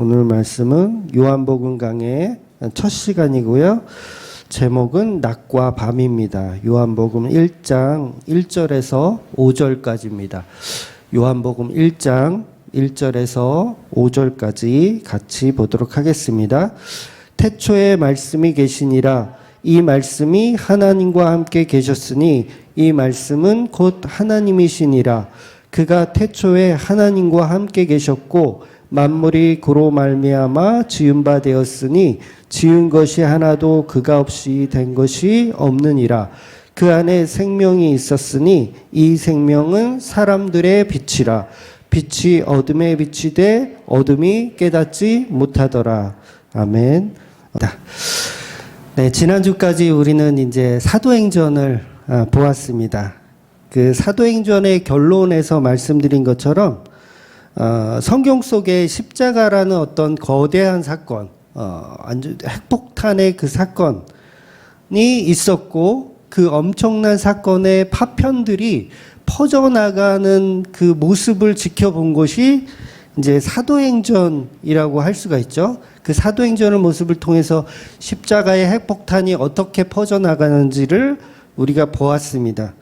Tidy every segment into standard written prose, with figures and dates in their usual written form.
오늘 말씀은 요한복음 강의 첫 시간이고요. 제목은 낮과 밤입니다. 요한복음 1장 1절에서 5절까지입니다. 요한복음 1장 1절에서 5절까지 같이 보도록 하겠습니다. 태초에 말씀이 계시니라. 이 말씀이 하나님과 함께 계셨으니 이 말씀은 곧 하나님이시니라. 그가 태초에 하나님과 함께 계셨고 만물이 그로 말미암아 지은 바 되었으니 지은 것이 하나도 그가 없이 된 것이 없느니라. 그 안에 생명이 있었으니 이 생명은 사람들의 빛이라. 빛이 어둠에 비치되 어둠이 깨닫지 못하더라. 아멘. 네, 지난주까지 우리는 이제 사도행전을 보았습니다. 그 사도행전의 결론에서 말씀드린 것처럼 성경 속에 십자가라는 어떤 거대한 사건, 핵폭탄의 그 사건이 있었고 그 엄청난 사건의 파편들이 퍼져나가는 그 모습을 지켜본 것이 이제 사도행전이라고 할 수가 있죠. 그 사도행전의 모습을 통해서 십자가의 핵폭탄이 어떻게 퍼져나가는지를 우리가 보았습니다.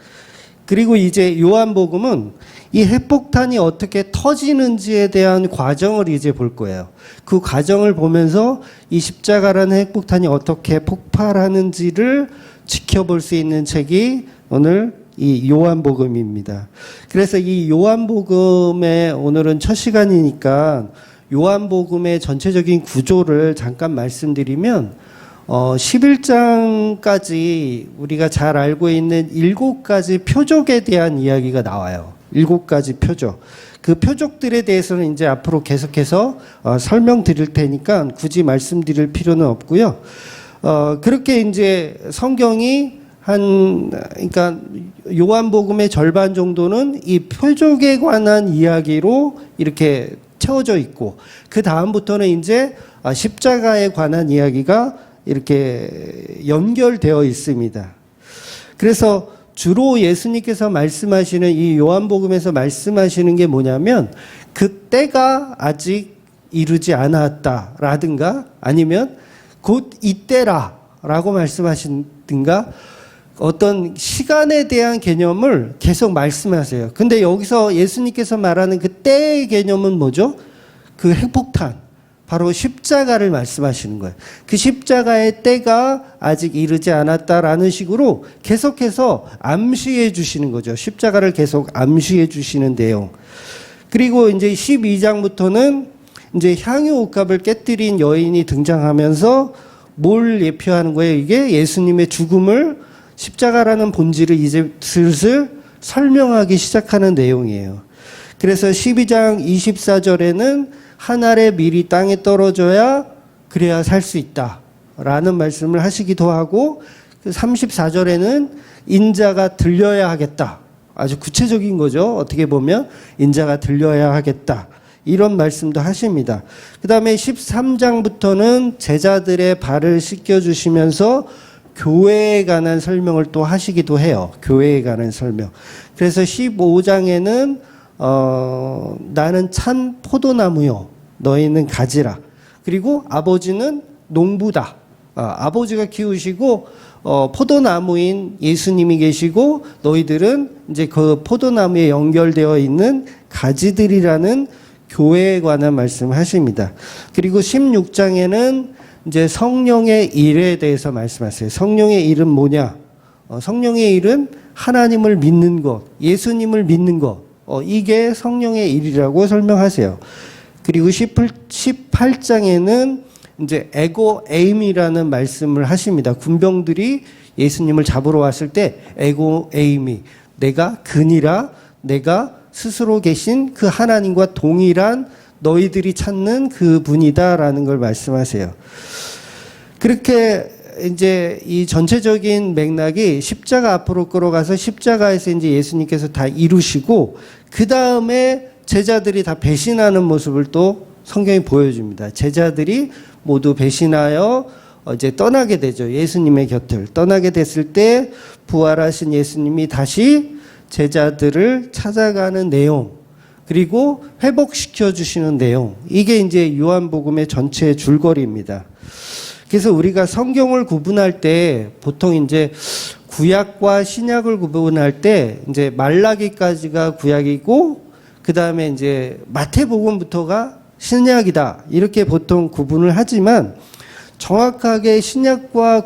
그리고 이제 요한복음은 이 핵폭탄이 어떻게 터지는지에 대한 과정을 이제 볼 거예요. 그 과정을 보면서 이 십자가라는 핵폭탄이 어떻게 폭발하는지를 지켜볼 수 있는 책이 오늘 이 요한복음입니다. 그래서 이 요한복음의 오늘은 첫 시간이니까 요한복음의 전체적인 구조를 잠깐 말씀드리면 11장까지 우리가 잘 알고 있는 7가지 표적에 대한 이야기가 나와요. 7가지 표적. 그 표적들에 대해서는 이제 앞으로 계속해서 설명드릴 테니까 굳이 말씀드릴 필요는 없고요. 그렇게 이제 성경이 그러니까 요한복음의 절반 정도는 이 표적에 관한 이야기로 이렇게 채워져 있고, 그 다음부터는 이제 십자가에 관한 이야기가 이렇게 연결되어 있습니다. 그래서 주로 예수님께서 말씀하시는 이 요한복음에서 말씀하시는 게 뭐냐면 그 때가 아직 이르지 않았다라든가 아니면 곧 이때라라고 말씀하시든가 어떤 시간에 대한 개념을 계속 말씀하세요. 근데 여기서 예수님께서 말하는 그 때의 개념은 뭐죠? 그 핵폭탄, 바로 십자가를 말씀하시는 거예요. 그 십자가의 때가 아직 이르지 않았다라는 식으로 계속해서 암시해 주시는 거죠. 십자가를 계속 암시해 주시는 내용. 그리고 이제 12장부터는 이제 향유 옥합을 깨뜨린 여인이 등장하면서 뭘 예표하는 거예요? 이게 예수님의 죽음을, 십자가라는 본질을 이제 슬슬 설명하기 시작하는 내용이에요. 그래서 12장 24절에는 한 알의 밀이 땅에 떨어져야 그래야 살 수 있다 라는 말씀을 하시기도 하고, 34절에는 인자가 들려야 하겠다. 아주 구체적인 거죠. 어떻게 보면 인자가 들려야 하겠다. 이런 말씀도 하십니다. 그 다음에 13장부터는 제자들의 발을 씻겨주시면서 교회에 관한 설명을 또 하시기도 해요. 교회에 관한 설명. 그래서 15장에는 나는 참 포도나무요 너희는 가지라. 그리고 아버지는 농부다. 아버지가 키우시고 포도나무인 예수님이 계시고 너희들은 이제 그 포도나무에 연결되어 있는 가지들이라는 교회에 관한 말씀하십니다. 그리고 16장에는 이제 성령의 일에 대해서 말씀하세요. 성령의 일은 뭐냐? 성령의 일은 하나님을 믿는 것, 예수님을 믿는 것. 이게 성령의 일이라고 설명하세요. 그리고 18장에는 이제 에고 에임이라는 말씀을 하십니다. 군병들이 예수님을 잡으러 왔을 때 에고 에임이 내가 그니라, 내가 스스로 계신 그 하나님과 동일한 너희들이 찾는 그 분이다라는 걸 말씀하세요. 그렇게 이제 이 전체적인 맥락이 십자가 앞으로 끌어가서 십자가에서 이제 예수님께서 다 이루시고 그 다음에 제자들이 다 배신하는 모습을 또 성경이 보여줍니다. 제자들이 모두 배신하여 이제 떠나게 되죠. 예수님의 곁을 떠나게 됐을 때 부활하신 예수님이 다시 제자들을 찾아가는 내용, 그리고 회복시켜 주시는 내용. 이게 이제 요한복음의 전체 줄거리입니다. 그래서 우리가 성경을 구분할 때 보통 이제 구약과 신약을 구분할 때 이제 말라기까지가 구약이고 그 다음에 이제 마태복음부터가 신약이다. 이렇게 보통 구분을 하지만 정확하게 신약과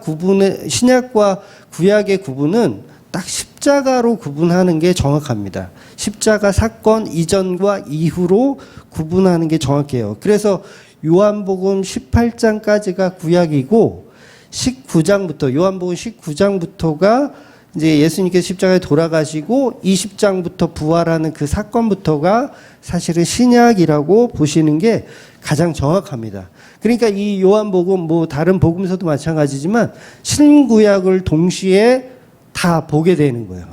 구약의 구분은 딱 십자가로 구분하는 게 정확합니다. 십자가 사건 이전과 이후로 구분하는 게 정확해요. 그래서 요한복음 18장까지가 구약이고 19장부터 요한복음 19장부터가 이제 예수님께서 십자가에 돌아가시고 20장부터 부활하는 그 사건부터가 사실은 신약이라고 보시는 게 가장 정확합니다. 그러니까 이 요한복음 뭐 다른 복음서도 마찬가지지만 신구약을 동시에 다 보게 되는 거예요.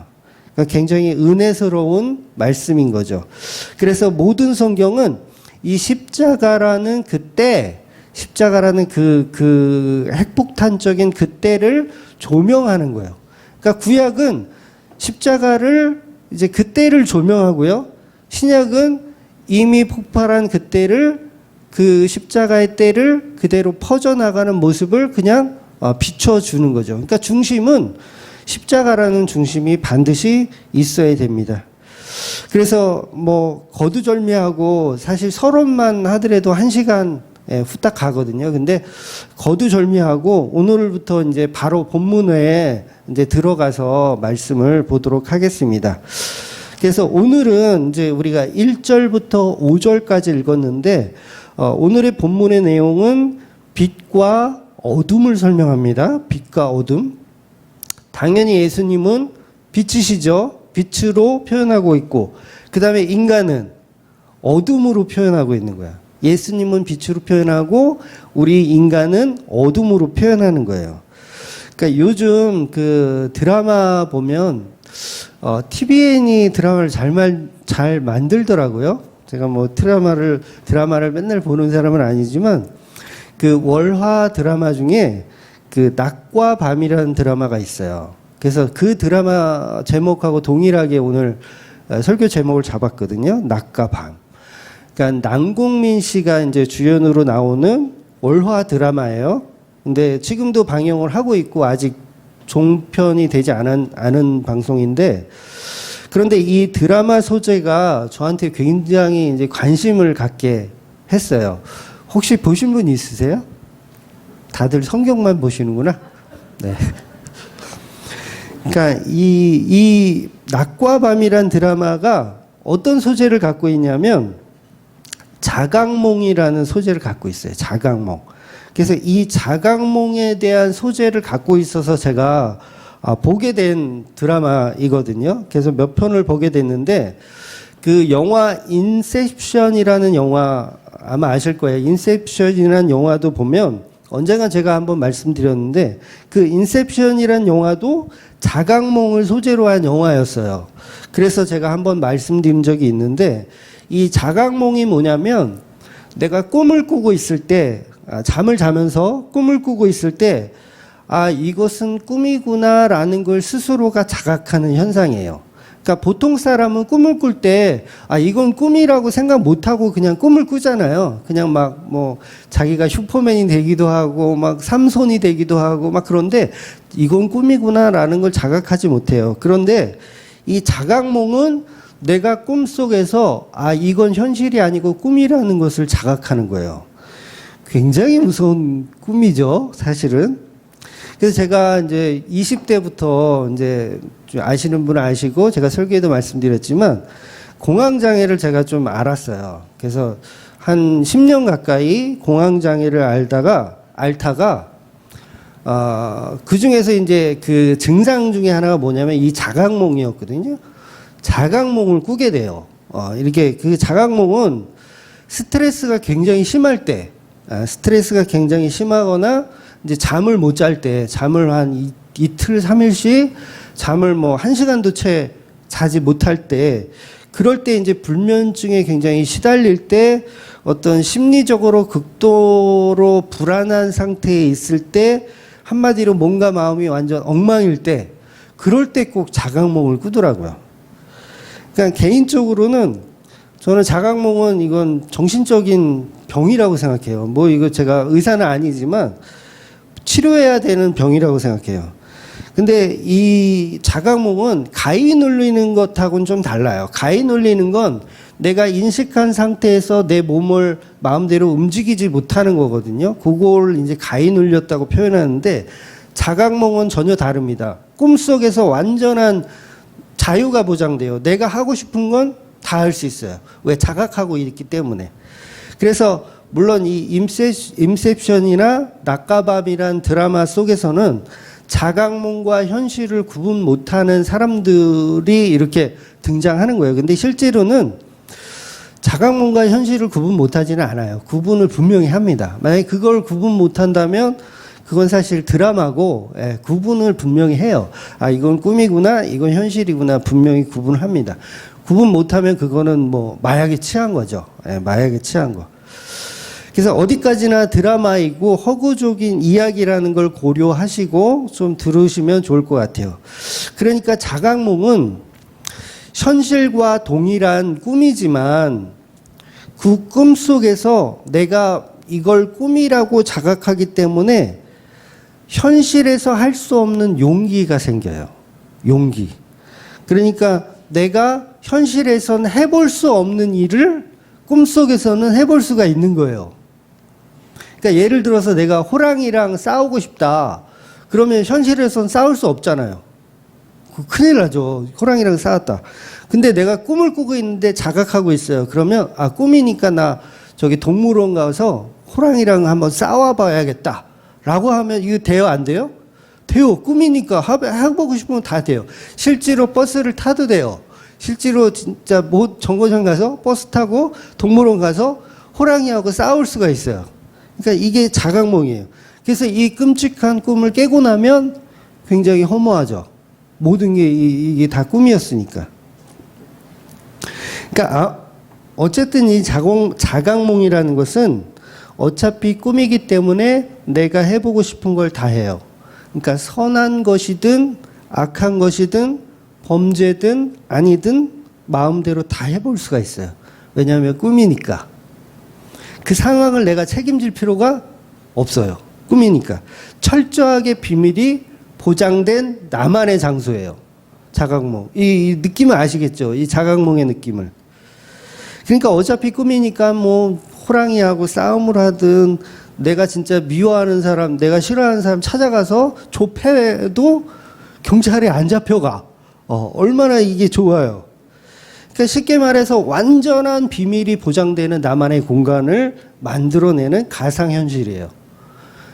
그러니까 굉장히 은혜스러운 말씀인 거죠. 그래서 모든 성경은 이 십자가라는 그 핵폭탄적인 그때를 조명하는 거예요. 그러니까 구약은 십자가를 이제 그때를 조명하고요. 신약은 이미 폭발한 그때를 그 십자가의 때를 그대로 퍼져나가는 모습을 그냥 비춰주는 거죠. 그러니까 중심은 십자가라는 중심이 반드시 있어야 됩니다. 그래서 뭐 거두절미하고 사실 서론만 하더라도 1시간 후딱 가거든요. 근데 거두절미하고 오늘부터 이제 바로 본문에 이제 들어가서 말씀을 보도록 하겠습니다. 그래서 오늘은 이제 우리가 1절부터 5절까지 읽었는데 오늘의 본문의 내용은 빛과 어둠을 설명합니다. 빛과 어둠. 당연히 예수님은 빛이시죠. 빛으로 표현하고 있고 그 다음에 인간은 어둠으로 표현하고 있는 거야. 예수님은 빛으로 표현하고 우리 인간은 어둠으로 표현하는 거예요. 그러니까 요즘 그 드라마 보면 TVN이 드라마를 잘 만들더라고요. 제가 뭐 드라마를 맨날 보는 사람은 아니지만 그 월화 드라마 중에 그 낮과 밤이라는 드라마가 있어요. 그래서 그 드라마 제목하고 동일하게 오늘 설교 제목을 잡았거든요. 낮과 밤. 그러니까 남궁민 씨가 이제 주연으로 나오는 월화 드라마예요. 근데 지금도 방영을 하고 있고 아직 종편이 되지 않은 방송인데 그런데 이 드라마 소재가 저한테 굉장히 이제 관심을 갖게 했어요. 혹시 보신 분 있으세요? 다들 성경만 보시는구나. 네. 그러니까 이 낮과 밤이란 드라마가 어떤 소재를 갖고 있냐면 자각몽이라는 소재를 갖고 있어요. 자각몽. 그래서 이 자각몽에 대한 소재를 갖고 있어서 제가 보게 된 드라마이거든요. 그래서 몇 편을 보게 됐는데 그 영화 인셉션이라는 영화 아마 아실 거예요. 인셉션이라는 영화도 보면 언젠가 제가 한번 말씀드렸는데 그 인셉션이라는 영화도 자각몽을 소재로 한 영화였어요. 그래서 제가 한번 말씀드린 적이 있는데 이 자각몽이 뭐냐면 내가 꿈을 꾸고 있을 때 잠을 자면서 꿈을 꾸고 있을 때 이것은 꿈이구나라는 걸 스스로가 자각하는 현상이에요. 그러니까 보통 사람은 꿈을 꿀 때 이건 꿈이라고 생각 못하고 그냥 꿈을 꾸잖아요. 그냥 막 뭐 자기가 슈퍼맨이 되기도 하고 막 삼손이 되기도 하고 막 그런데 이건 꿈이구나라는 걸 자각하지 못해요. 그런데 이 자각몽은 내가 꿈속에서 이건 현실이 아니고 꿈이라는 것을 자각하는 거예요. 굉장히 무서운 꿈이죠, 사실은. 그래서 제가 이제 20대부터 이제 아시는 분은 아시고 제가 설교에도 말씀드렸지만 공황장애를 제가 좀 알았어요. 그래서 한 10년 가까이 공황장애를 앓다가 그 중에서 이제 그 증상 중에 하나가 뭐냐면 이 자각몽이었거든요. 자각몽을 꾸게 돼요. 이렇게 그 자각몽은 스트레스가 굉장히 심할 때, 스트레스가 굉장히 심하거나 이제 잠을 못 잘 때, 잠을 한 이틀, 3일씩 잠을 뭐 1시간도 채 자지 못할 때, 그럴 때 이제 불면증에 굉장히 시달릴 때 어떤 심리적으로 극도로 불안한 상태에 있을 때 한마디로 몸과 마음이 완전 엉망일 때 그럴 때 꼭 자각몽을 꾸더라고요. 그러니까 개인적으로는 저는 자각몽은 이건 정신적인 병이라고 생각해요. 뭐 이거 제가 의사는 아니지만 치료해야 되는 병이라고 생각해요. 근데 이 자각몽은 가위 눌리는 것하고는 좀 달라요. 가위 눌리는 건 내가 인식한 상태에서 내 몸을 마음대로 움직이지 못하는 거거든요. 그걸 이제 가위 눌렸다고 표현하는데 자각몽은 전혀 다릅니다. 꿈속에서 완전한 자유가 보장돼요. 내가 하고 싶은 건 다 할 수 있어요. 왜? 자각하고 있기 때문에. 그래서 물론 이 인셉션이나 낮과 밤이란 드라마 속에서는 자각몽과 현실을 구분 못하는 사람들이 이렇게 등장하는 거예요. 근데 실제로는 자각몽과 현실을 구분 못하지는 않아요. 구분을 분명히 합니다. 만약에 그걸 구분 못한다면 그건 사실 드라마고, 구분을 분명히 해요. 아, 이건 꿈이구나, 이건 현실이구나 분명히 구분을 합니다. 구분 못하면 그거는 뭐 마약에 취한 거죠. 마약에 취한 거. 그래서 어디까지나 드라마이고 허구적인 이야기라는 걸 고려하시고 좀 들으시면 좋을 것 같아요. 그러니까 자각몽은 현실과 동일한 꿈이지만 그 꿈 속에서 내가 이걸 꿈이라고 자각하기 때문에 현실에서 할 수 없는 용기가 생겨요. 용기. 그러니까 내가 현실에서는 해볼 수 없는 일을 꿈속에서는 해볼 수가 있는 거예요. 그러니까 예를 들어서 내가 호랑이랑 싸우고 싶다. 그러면 현실에서는 싸울 수 없잖아요. 큰일 나죠. 호랑이랑 싸웠다. 근데 내가 꿈을 꾸고 있는데 자각하고 있어요. 그러면 아, 꿈이니까 나 저기 동물원 가서 호랑이랑 한번 싸워봐야겠다. 라고 하면 이거 돼요? 안 돼요? 돼요. 꿈이니까 해보고 싶으면 다 돼요. 실제로 버스를 타도 돼요. 실제로 진짜 뭐 정거장 가서 버스 타고 동물원 가서 호랑이하고 싸울 수가 있어요. 그러니까 이게 자각몽이에요. 그래서 이 끔찍한 꿈을 깨고 나면 굉장히 허무하죠. 모든 게 이게 다 꿈이었으니까. 그러니까 어쨌든 이 자각몽이라는 것은 어차피 꿈이기 때문에 내가 해보고 싶은 걸 다 해요. 그러니까 선한 것이든 악한 것이든 범죄든 아니든 마음대로 다 해볼 수가 있어요. 왜냐하면 꿈이니까. 그 상황을 내가 책임질 필요가 없어요. 꿈이니까. 철저하게 비밀이 보장된 나만의 장소예요. 자각몽. 이 느낌을 아시겠죠? 이 자각몽의 느낌을. 그러니까 어차피 꿈이니까 뭐 호랑이하고 싸움을 하든 내가 진짜 미워하는 사람, 내가 싫어하는 사람 찾아가서 좁혀도 경찰에 안 잡혀가. 얼마나 이게 좋아요. 그러니까 쉽게 말해서 완전한 비밀이 보장되는 나만의 공간을 만들어내는 가상현실이에요.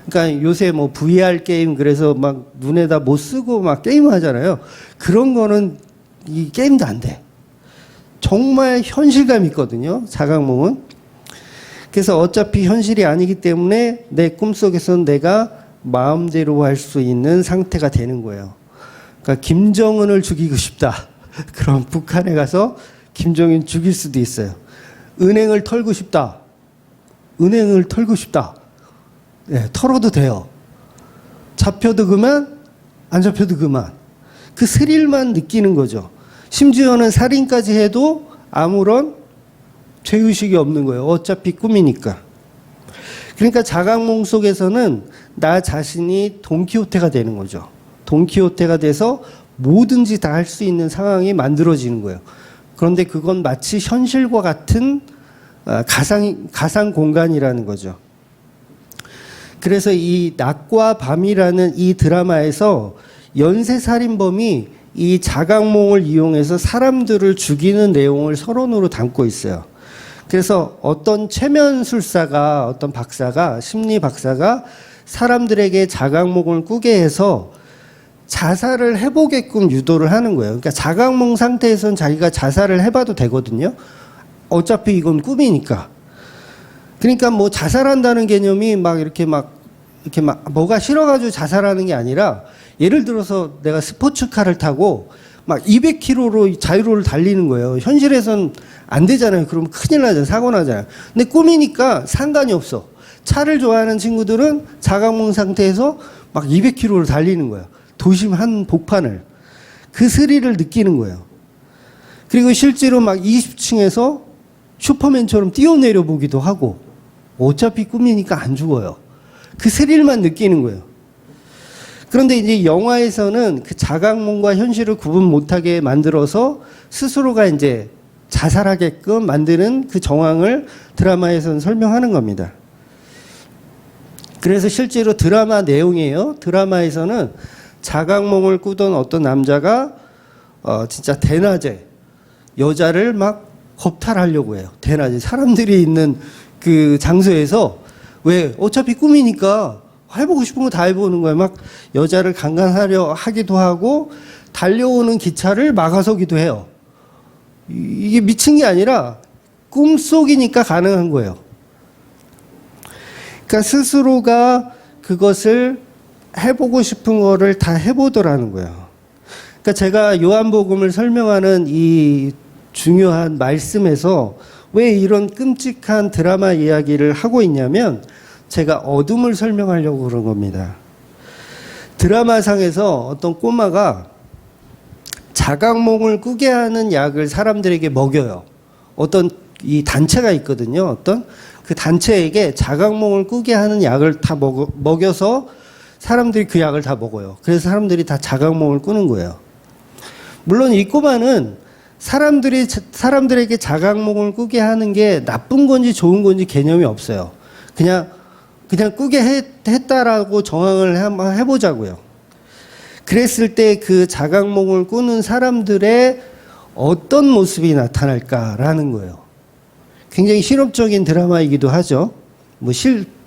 그러니까 요새 뭐 VR 게임 그래서 막 눈에다 못 쓰고 막 게임 하잖아요. 그런 거는 이 게임도 안 돼. 정말 현실감 있거든요. 자각몽은. 그래서 어차피 현실이 아니기 때문에 내 꿈속에서는 내가 마음대로 할 수 있는 상태가 되는 거예요. 그러니까 김정은을 죽이고 싶다. 그럼 북한에 가서 김정은 죽일 수도 있어요. 은행을 털고 싶다. 은행을 털고 싶다. 네, 털어도 돼요. 잡혀도 그만, 안 잡혀도 그만. 그 스릴만 느끼는 거죠. 심지어는 살인까지 해도 아무런 죄의식이 없는 거예요. 어차피 꿈이니까. 그러니까 자각몽 속에서는 나 자신이 돈키호테가 되는 거죠. 돈키호테가 돼서 뭐든지 다 할 수 있는 상황이 만들어지는 거예요. 그런데 그건 마치 현실과 같은 가상 공간이라는 거죠. 그래서 이 낮과 밤이라는 이 드라마에서 연쇄살인범이 이 자각몽을 이용해서 사람들을 죽이는 내용을 서론으로 담고 있어요. 그래서 어떤 최면술사가, 어떤 박사가, 심리 박사가 사람들에게 자각몽을 꾸게 해서 자살을 해보게끔 유도를 하는 거예요. 그러니까 자각몽 상태에서는 자기가 자살을 해봐도 되거든요. 어차피 이건 꿈이니까. 그러니까 뭐 자살한다는 개념이 막 이렇게 뭐가 싫어가지고 자살하는 게 아니라 예를 들어서 내가 스포츠카를 타고 막 200km로 자유로를 달리는 거예요. 현실에선 안 되잖아요. 그러면 큰일 나잖아요. 사고 나잖아요. 근데 꿈이니까 상관이 없어. 차를 좋아하는 친구들은 자각몽 상태에서 막 200km를 달리는 거예요. 도심 한 복판을. 그 스릴을 느끼는 거예요. 그리고 실제로 막 20층에서 슈퍼맨처럼 뛰어내려 보기도 하고 어차피 꿈이니까 안 죽어요. 그 스릴만 느끼는 거예요. 그런데 이제 영화에서는 그 자각몽과 현실을 구분 못하게 만들어서 스스로가 이제 자살하게끔 만드는 그 정황을 드라마에서는 설명하는 겁니다. 그래서 실제로 드라마 내용이에요. 드라마에서는 자각몽을 꾸던 어떤 남자가 진짜 대낮에 여자를 막 겁탈하려고 해요. 대낮에 사람들이 있는 그 장소에서 왜 어차피 꿈이니까 해보고 싶은 거 다 해보는 거예요. 막 여자를 강간하려 하기도 하고 달려오는 기차를 막아서기도 해요. 이게 미친 게 아니라 꿈속이니까 가능한 거예요. 그러니까 스스로가 그것을 해보고 싶은 거를 다 해보더라는 거예요. 그러니까 제가 요한복음을 설명하는 이 중요한 말씀에서 왜 이런 끔찍한 드라마 이야기를 하고 있냐면 제가 어둠을 설명하려고 그런 겁니다. 드라마상에서 어떤 꼬마가 자각몽을 꾸게 하는 약을 사람들에게 먹여요. 어떤 이 단체가 있거든요. 어떤 그 단체에게 자각몽을 꾸게 하는 약을 다 먹여서 사람들이 그 약을 다 먹어요. 그래서 사람들이 다 자각몽을 꾸는 거예요. 물론 이 꼬마는 사람들에게 자각몽을 꾸게 하는 게 나쁜 건지 좋은 건지 개념이 없어요. 그냥 꾸게 했다라고 정황을 한번 해보자고요. 그랬을 때 그 자각몽을 꾸는 사람들의 어떤 모습이 나타날까라는 거예요. 굉장히 실험적인 드라마이기도 하죠.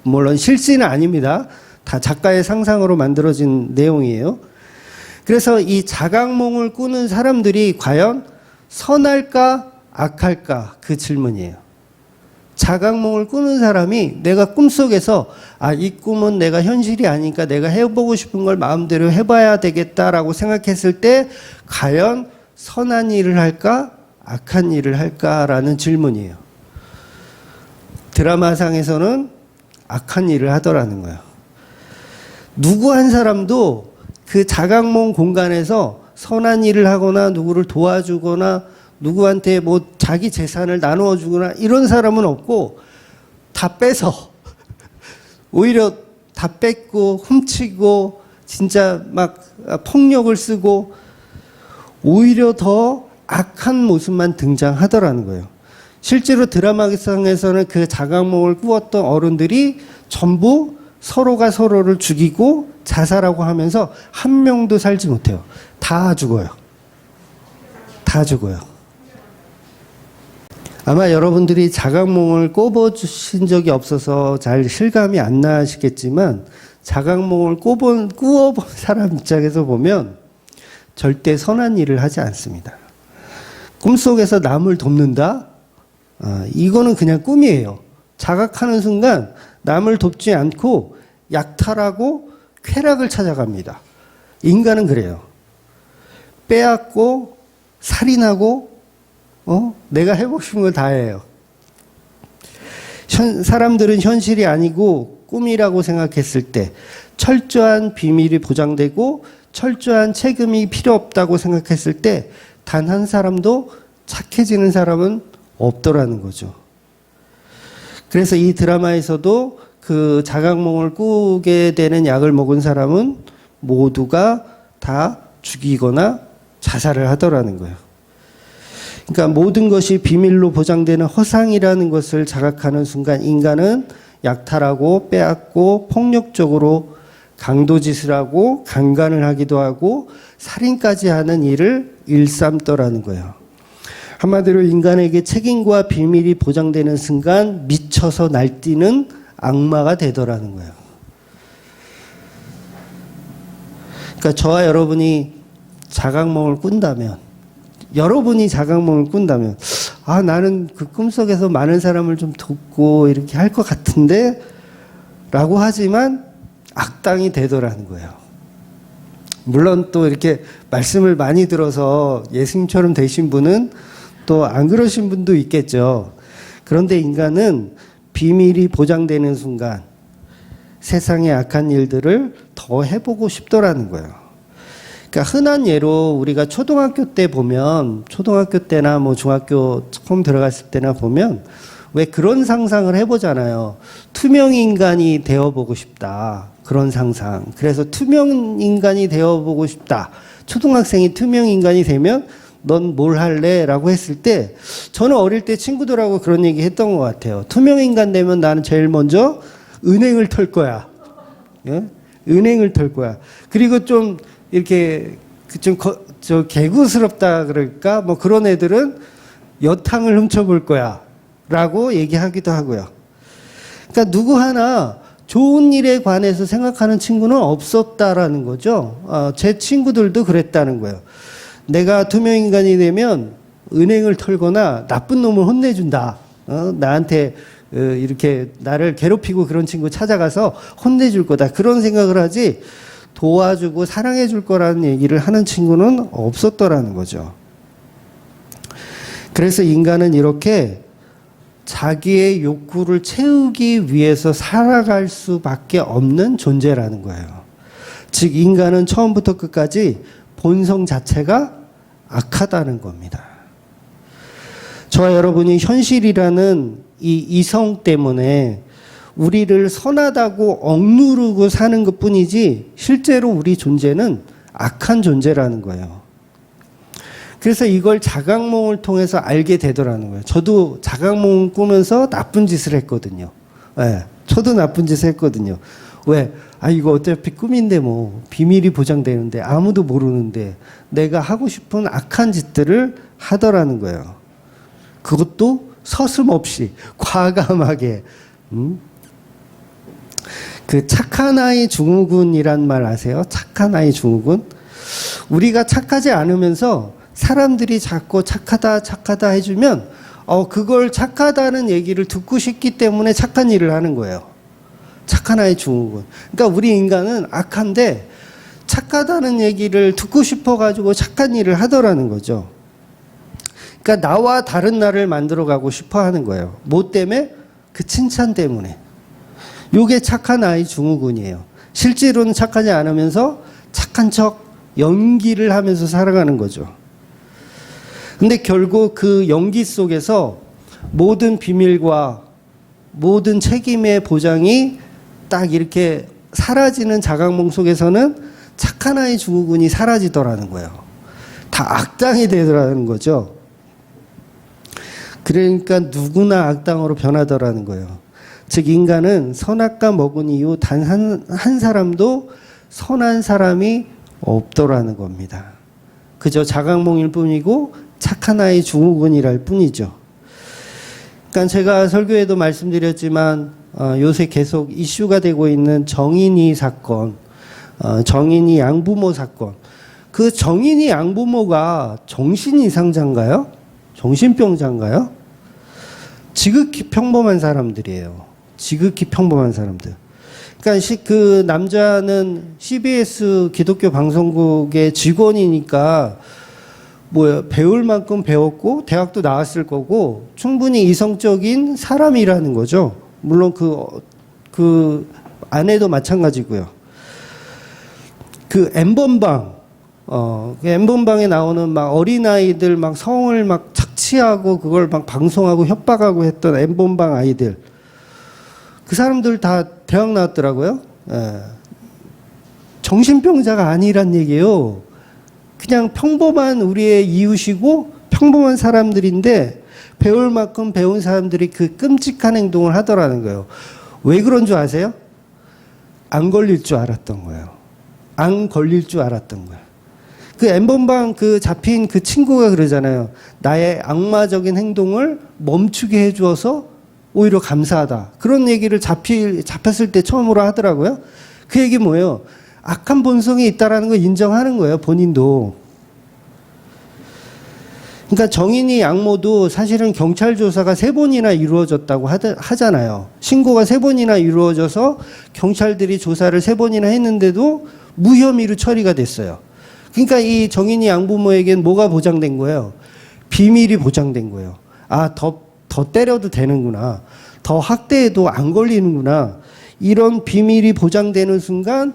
물론 실제는 아닙니다. 다 작가의 상상으로 만들어진 내용이에요. 그래서 이 자각몽을 꾸는 사람들이 과연 선할까 악할까 그 질문이에요. 자각몽을 꾸는 사람이 내가 꿈속에서 이 꿈은 내가 현실이 아니니까 내가 해보고 싶은 걸 마음대로 해봐야 되겠다라고 생각했을 때 과연 선한 일을 할까 악한 일을 할까라는 질문이에요. 드라마상에서는 악한 일을 하더라는 거예요. 누구 한 사람도 그 자각몽 공간에서 선한 일을 하거나 누구를 도와주거나 누구한테 뭐 자기 재산을 나누어 주거나 이런 사람은 없고 다 빼서 오히려 다 뺏고 훔치고 진짜 막 폭력을 쓰고 오히려 더 악한 모습만 등장하더라는 거예요. 실제로 드라마상에서는 그 자각몽을 꾸었던 어른들이 전부 서로가 서로를 죽이고 자살하고 하면서 한 명도 살지 못해요. 다 죽어요. 다 죽어요. 아마 여러분들이 자각몽을 꿔보신 적이 없어서 잘 실감이 안 나시겠지만 자각몽을 꾸어본 사람 입장에서 보면 절대 선한 일을 하지 않습니다. 꿈속에서 남을 돕는다? 이거는 그냥 꿈이에요. 자각하는 순간 남을 돕지 않고 약탈하고 쾌락을 찾아갑니다. 인간은 그래요. 빼앗고 살인하고 내가 해보고 싶은 걸 다 해요. 사람들은 현실이 아니고 꿈이라고 생각했을 때 철저한 비밀이 보장되고 철저한 책임이 필요 없다고 생각했을 때 단 한 사람도 착해지는 사람은 없더라는 거죠. 그래서 이 드라마에서도 그 자각몽을 꾸게 되는 약을 먹은 사람은 모두가 다 죽이거나 자살을 하더라는 거예요. 그러니까 모든 것이 비밀로 보장되는 허상이라는 것을 자각하는 순간 인간은 약탈하고 빼앗고 폭력적으로 강도짓을 하고 강간을 하기도 하고 살인까지 하는 일을 일삼더라는 거예요. 한마디로 인간에게 책임과 비밀이 보장되는 순간 미쳐서 날뛰는 악마가 되더라는 거예요. 그러니까 저와 여러분이 자각몽을 꾼다면 나는 그 꿈속에서 많은 사람을 좀 돕고 이렇게 할 것 같은데 라고 하지만 악당이 되더라는 거예요. 물론 또 이렇게 말씀을 많이 들어서 예수님처럼 되신 분은 또 안 그러신 분도 있겠죠. 그런데 인간은 비밀이 보장되는 순간 세상의 악한 일들을 더 해보고 싶더라는 거예요. 그러니까 흔한 예로 우리가 초등학교 때 보면, 초등학교 때나 뭐 중학교 처음 들어갔을 때나 보면 왜 그런 상상을 해보잖아요. 투명 인간이 되어보고 싶다. 그런 상상. 그래서 투명 인간이 되어보고 싶다. 초등학생이 투명 인간이 되면 넌 뭘 할래? 라고 했을 때 저는 어릴 때 친구들하고 그런 얘기 했던 것 같아요. 투명 인간 되면 나는 제일 먼저 은행을 털 거야. 예? 은행을 털 거야. 그리고 좀 이렇게 저 개구스럽다 그럴까? 뭐 그런 애들은 여탕을 훔쳐볼 거야. 라고 얘기하기도 하고요. 그러니까 누구 하나 좋은 일에 관해서 생각하는 친구는 없었다라는 거죠. 제 친구들도 그랬다는 거예요. 내가 투명인간이 되면 은행을 털거나 나쁜 놈을 혼내준다. 나한테 이렇게 나를 괴롭히고 그런 친구 찾아가서 혼내줄 거다. 그런 생각을 하지 도와주고 사랑해줄 거라는 얘기를 하는 친구는 없었더라는 거죠. 그래서 인간은 이렇게 자기의 욕구를 채우기 위해서 살아갈 수밖에 없는 존재라는 거예요. 즉 인간은 처음부터 끝까지 본성 자체가 악하다는 겁니다. 저와 여러분이 현실이라는 이 이성 때문에 우리를 선하다고 억누르고 사는 것뿐이지 실제로 우리 존재는 악한 존재라는 거예요. 그래서 이걸 자각몽을 통해서 알게 되더라는 거예요. 저도 자각몽을 꾸면서 나쁜 짓을 했거든요. 네, 저도 나쁜 짓을 했거든요. 왜? 이거 어차피 꿈인데 뭐 비밀이 보장되는데 아무도 모르는데 내가 하고 싶은 악한 짓들을 하더라는 거예요. 그것도 서슴없이 과감하게. 그 착한 아이 증후군이란 말 아세요? 착한 아이 증후군? 우리가 착하지 않으면서 사람들이 자꾸 착하다 해주면 그걸 착하다는 얘기를 듣고 싶기 때문에 착한 일을 하는 거예요. 착한 아이 증후군. 그러니까 우리 인간은 악한데 착하다는 얘기를 듣고 싶어가지고 착한 일을 하더라는 거죠. 그러니까 나와 다른 나를 만들어가고 싶어 하는 거예요. 뭐 때문에? 그 칭찬 때문에. 요게 착한 아이 증후군이에요. 실제로는 착하지 않으면서 착한 척 연기를 하면서 살아가는 거죠. 근데 결국 그 연기 속에서 모든 비밀과 모든 책임의 보장이 딱 이렇게 사라지는 자각몽 속에서는 착한 아이 증후군이 사라지더라는 거예요. 다 악당이 되더라는 거죠. 그러니까 누구나 악당으로 변하더라는 거예요. 즉 인간은 선악과 먹은 이후 단 한 사람도 선한 사람이 없더라는 겁니다. 그저 자각몽일 뿐이고 착한 아이 증후군이랄 뿐이죠. 그러니까 제가 설교에도 말씀드렸지만 요새 계속 이슈가 되고 있는 정인이 사건, 정인이 양부모 사건. 그 정인이 양부모가 정신이상자인가요? 정신병자인가요? 지극히 평범한 사람들이에요. 지극히 평범한 사람들. 그러니까 그 남자는 CBS 기독교 방송국의 직원이니까 배울 만큼 배웠고 대학도 나왔을 거고 충분히 이성적인 사람이라는 거죠. 물론 그 아내도 마찬가지고요. 그 엠번방, 그 엠번방에 나오는 막 어린아이들 막 성을 막 착취하고 그걸 막 방송하고 협박하고 했던 엠번방 아이들. 그 사람들 다 대학 나왔더라고요. 예. 정신병자가 아니란 얘기예요. 그냥 평범한 우리의 이웃이고 평범한 사람들인데 배울 만큼 배운 사람들이 그 끔찍한 행동을 하더라는 거예요. 왜 그런 줄 아세요? 안 걸릴 줄 알았던 거예요. 안 걸릴 줄 알았던 거예요. 그 엠번방 그 잡힌 그 친구가 그러잖아요. 나의 악마적인 행동을 멈추게 해주어서 오히려 감사하다. 그런 얘기를 잡혔을 때 처음으로 하더라고요. 그 얘기 뭐예요? 악한 본성이 있다라는 걸 인정하는 거예요. 본인도. 그러니까 정인이 양모도 사실은 경찰 조사가 3번이나 이루어졌다고 하잖아요. 신고가 3번이나 이루어져서 경찰들이 조사를 3번이나 했는데도 무혐의로 처리가 됐어요. 그러니까 이 정인이 양부모에겐 뭐가 보장된 거예요? 비밀이 보장된 거예요. 더 때려도 되는구나. 더 학대해도 안 걸리는구나. 이런 비밀이 보장되는 순간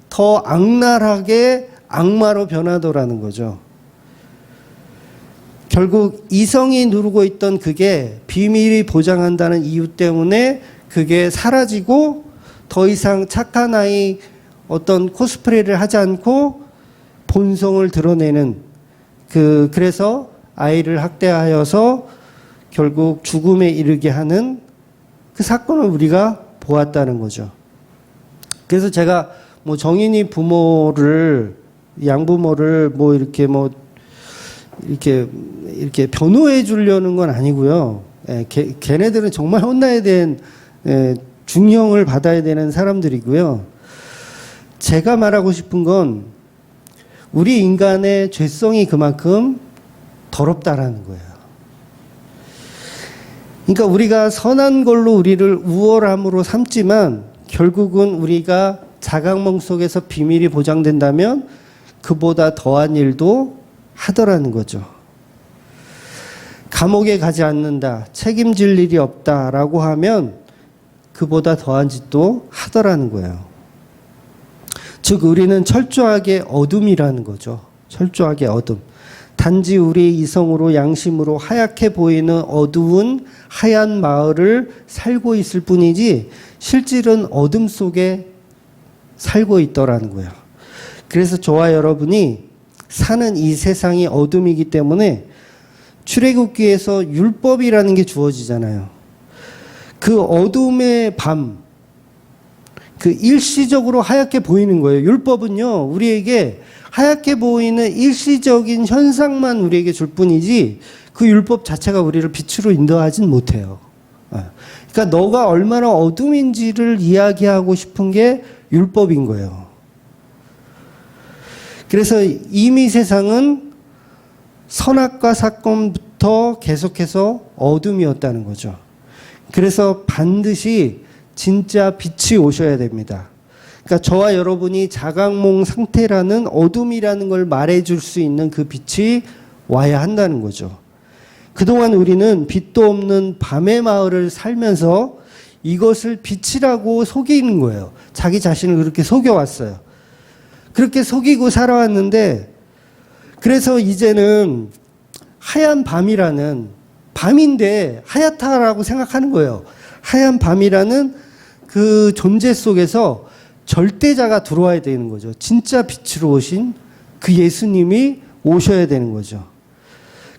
더 악랄하게 악마로 변하더라는 거죠. 결국 이성이 누르고 있던 그게 비밀이 보장한다는 이유 때문에 그게 사라지고 더 이상 착한 아이 어떤 코스프레를 하지 않고 본성을 드러내는 그래서 아이를 학대하여서 결국 죽음에 이르게 하는 그 사건을 우리가 보았다는 거죠. 그래서 제가 뭐 정인이 부모를 양부모를 뭐 이렇게 변호해 주려는 건 아니고요. 걔네들은 정말 혼나야 되는 중형을 받아야 되는 사람들이고요. 제가 말하고 싶은 건 우리 인간의 죄성이 그만큼 더럽다라는 거예요. 그러니까 우리가 선한 걸로 우리를 우월함으로 삼지만 결국은 우리가 자각몽 속에서 비밀이 보장된다면 그보다 더한 일도 하더라는 거죠. 감옥에 가지 않는다, 책임질 일이 없다라고 하면 그보다 더한 짓도 하더라는 거예요. 즉 우리는 철저하게 어둠이라는 거죠. 철저하게 어둠. 단지 우리의 이성으로 양심으로 하얗게 보이는 어두운 하얀 마을을 살고 있을 뿐이지 실질은 어둠 속에 살고 있더라는 거예요. 그래서 저와 여러분이 사는 이 세상이 어둠이기 때문에 출애굽기에서 율법이라는 게 주어지잖아요. 그 어둠의 밤, 그 일시적으로 하얗게 보이는 거예요. 율법은요, 우리에게 하얗게 보이는 일시적인 현상만 우리에게 줄 뿐이지 그 율법 자체가 우리를 빛으로 인도하진 못해요. 그러니까 너가 얼마나 어둠인지를 이야기하고 싶은 게 율법인 거예요. 그래서 이미 세상은 선악과 사건부터 계속해서 어둠이었다는 거죠. 그래서 반드시 진짜 빛이 오셔야 됩니다. 그러니까 저와 여러분이 자각몽 상태라는 어둠이라는 걸 말해줄 수 있는 그 빛이 와야 한다는 거죠. 그동안 우리는 빛도 없는 밤의 마을을 살면서 이것을 빛이라고 속이는 거예요. 자기 자신을 그렇게 속여왔어요. 그렇게 속이고 살아왔는데 그래서 이제는 하얀 밤이라는 밤인데 하얗다라고 생각하는 거예요. 하얀 밤이라는 그 존재 속에서 절대자가 들어와야 되는 거죠. 진짜 빛으로 오신 그 예수님이 오셔야 되는 거죠.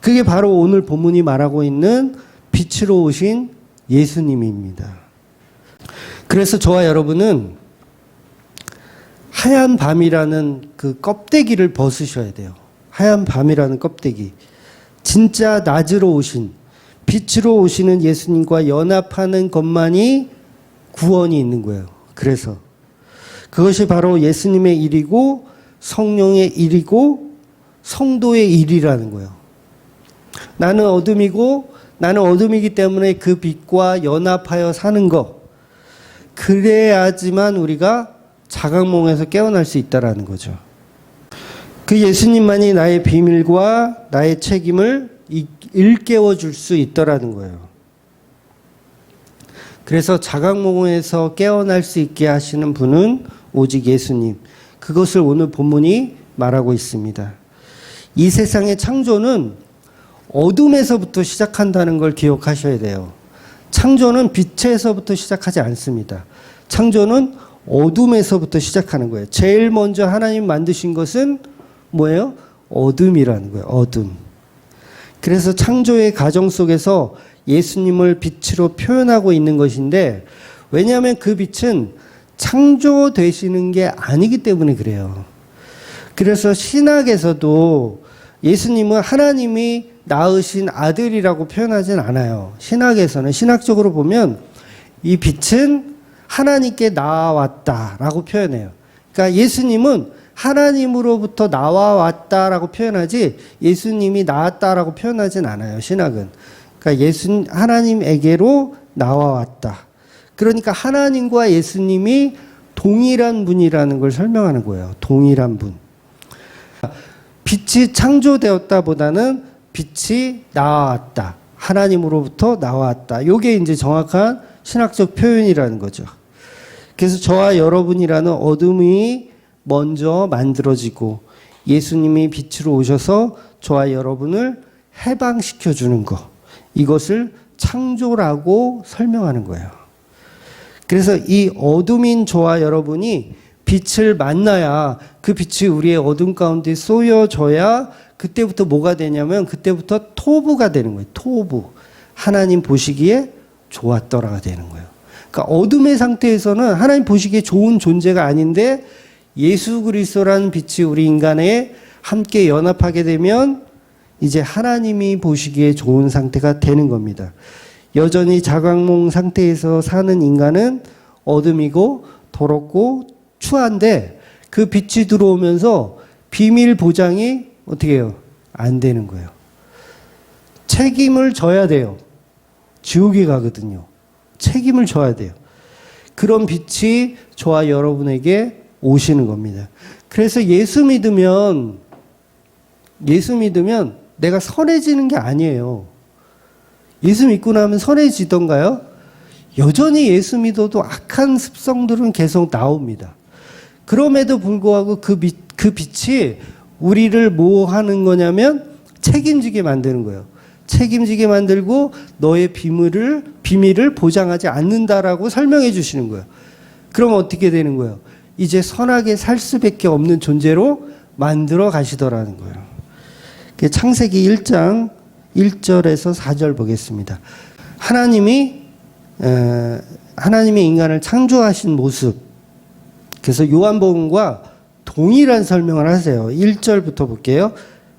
그게 바로 오늘 본문이 말하고 있는 빛으로 오신 예수님입니다. 그래서 저와 여러분은 하얀 밤이라는 그 껍데기를 벗으셔야 돼요. 하얀 밤이라는 껍데기. 진짜 낮으로 오신, 빛으로 오시는 예수님과 연합하는 것만이 구원이 있는 거예요. 그래서 그것이 바로 예수님의 일이고 성령의 일이고 성도의 일이라는 거예요. 나는 어둠이고 나는 어둠이기 때문에 그 빛과 연합하여 사는 것. 그래야지만 우리가 자각몽에서 깨어날 수 있다라는 거죠. 그 예수님만이 나의 비밀과 나의 책임을 일깨워 줄 수 있더라는 거예요. 그래서 자각몽에서 깨어날 수 있게 하시는 분은 오직 예수님. 그것을 오늘 본문이 말하고 있습니다. 이 세상의 창조는 어둠에서부터 시작한다는 걸 기억하셔야 돼요. 창조는 빛에서부터 시작하지 않습니다. 창조는 어둠에서부터 시작하는 거예요. 제일 먼저 하나님 만드신 것은 뭐예요? 어둠이라는 거예요. 어둠. 그래서 창조의 과정 속에서 예수님을 빛으로 표현하고 있는 것인데 왜냐하면 그 빛은 창조되시는 게 아니기 때문에 그래요. 그래서 신학에서도 예수님은 하나님이 낳으신 아들이라고 표현하진 않아요. 신학에서는 신학적으로 보면 이 빛은 하나님께 나와왔다라고 표현해요. 그러니까 예수님은 하나님으로부터 나와왔다라고 표현하지 예수님이 나왔다라고 표현하진 않아요. 신학은. 그러니까 하나님에게로 나와왔다. 그러니까 하나님과 예수님이 동일한 분이라는 걸 설명하는 거예요. 동일한 분. 빛이 창조되었다보다는 빛이 나왔다. 하나님으로부터 나왔다. 이게 이제 정확한 신학적 표현이라는 거죠. 그래서 저와 여러분이라는 어둠이 먼저 만들어지고 예수님이 빛으로 오셔서 저와 여러분을 해방시켜 주는 것. 이것을 창조라고 설명하는 거예요. 그래서 이 어둠인 저와 여러분이 빛을 만나야 그 빛이 우리의 어둠 가운데 쏘여져야 그때부터 뭐가 되냐면 그때부터 토부가 되는 거예요. 토부. 하나님 보시기에 좋았더라가 되는 거예요. 그러니까 어둠의 상태에서는 하나님 보시기에 좋은 존재가 아닌데 예수 그리스도라는 빛이 우리 인간에 함께 연합하게 되면 이제 하나님이 보시기에 좋은 상태가 되는 겁니다. 여전히 자각몽 상태에서 사는 인간은 어둠이고 더럽고 추한데 그 빛이 들어오면서 비밀 보장이 어떻게 해요? 안 되는 거예요. 책임을 져야 돼요. 지옥에 가거든요. 책임을 져야 돼요. 그런 빛이 저와 여러분에게 오시는 겁니다. 그래서 예수 믿으면 내가 선해지는 게 아니에요. 예수 믿고 나면 선해지던가요? 여전히 예수 믿어도 악한 습성들은 계속 나옵니다. 그럼에도 불구하고 그 빛이 우리를 뭐 하는 거냐면 책임지게 만드는 거예요. 책임지게 만들고 너의 비밀을 보장하지 않는다라고 설명해 주시는 거예요. 그럼 어떻게 되는 거예요? 이제 선하게 살 수밖에 없는 존재로 만들어 가시더라는 거예요. 창세기 1장 1절에서 4절 보겠습니다. 하나님이 인간을 창조하신 모습. 그래서 요한복음과 동일한 설명을 하세요. 1절부터 볼게요.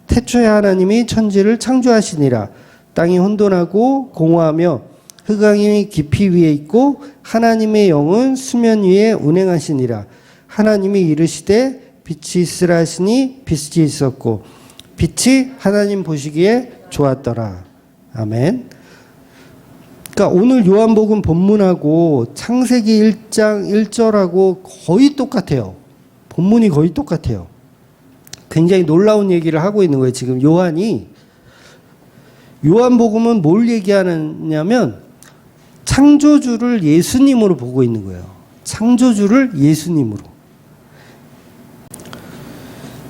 태초에 하나님이 천지를 창조하시니라. 땅이 혼돈하고 공허하며 흑암이 깊이 위에 있고 하나님의 영은 수면 위에 운행하시니라. 하나님이 이르시되 빛이 있으라 하시니 빛이 있었고 빛이 하나님 보시기에 좋았더라. 아멘. 그러니까 오늘 요한복음 본문하고 창세기 1장 1절하고 거의 똑같아요. 본문이 거의 똑같아요. 굉장히 놀라운 얘기를 하고 있는 거예요. 지금 요한복음은 뭘 얘기하느냐면 창조주를 예수님으로 보고 있는 거예요. 창조주를 예수님으로.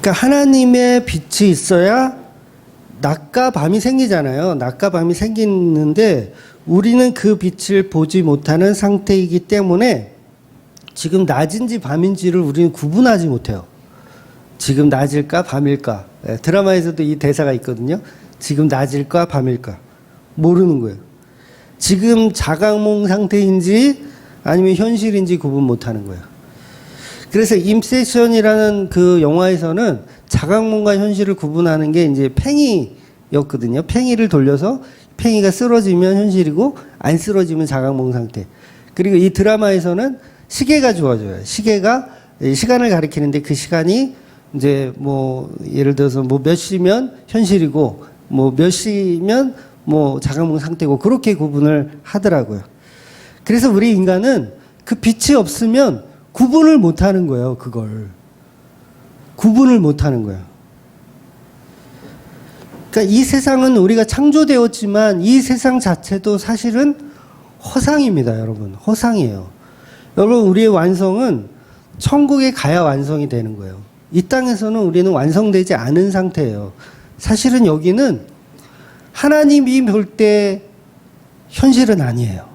그러니까 하나님의 빛이 있어야 낮과 밤이 생기잖아요. 낮과 밤이 생기는데 우리는 그 빛을 보지 못하는 상태이기 때문에 지금 낮인지 밤인지를 우리는 구분하지 못해요. 지금 낮일까 밤일까. 드라마에서도 이 대사가 있거든요. 지금 낮일까 밤일까. 모르는 거예요. 지금 자각몽 상태인지 아니면 현실인지 구분 못하는 거예요. 그래서 인셉션이라는 그 영화에서는 자각몽과 현실을 구분하는 게 이제 팽이였거든요. 팽이를 돌려서 팽이가 쓰러지면 현실이고 안 쓰러지면 자각몽 상태. 그리고 이 드라마에서는 시계가 주어져요. 시계가 시간을 가리키는데 그 시간이 이제 뭐 예를 들어서 뭐 몇 시면 현실이고 뭐 몇 시면 뭐 자각몽 상태고 그렇게 구분을 하더라고요. 그래서 우리 인간은 그 빛이 없으면 구분을 못 하는 거예요. 그걸. 구분을 못 하는 거예요. 그러니까 이 세상은 우리가 창조되었지만 이 세상 자체도 사실은 허상입니다, 여러분. 허상이에요. 여러분, 우리의 완성은 천국에 가야 완성이 되는 거예요. 이 땅에서는 우리는 완성되지 않은 상태예요. 사실은 여기는 하나님이 볼 때 현실은 아니에요.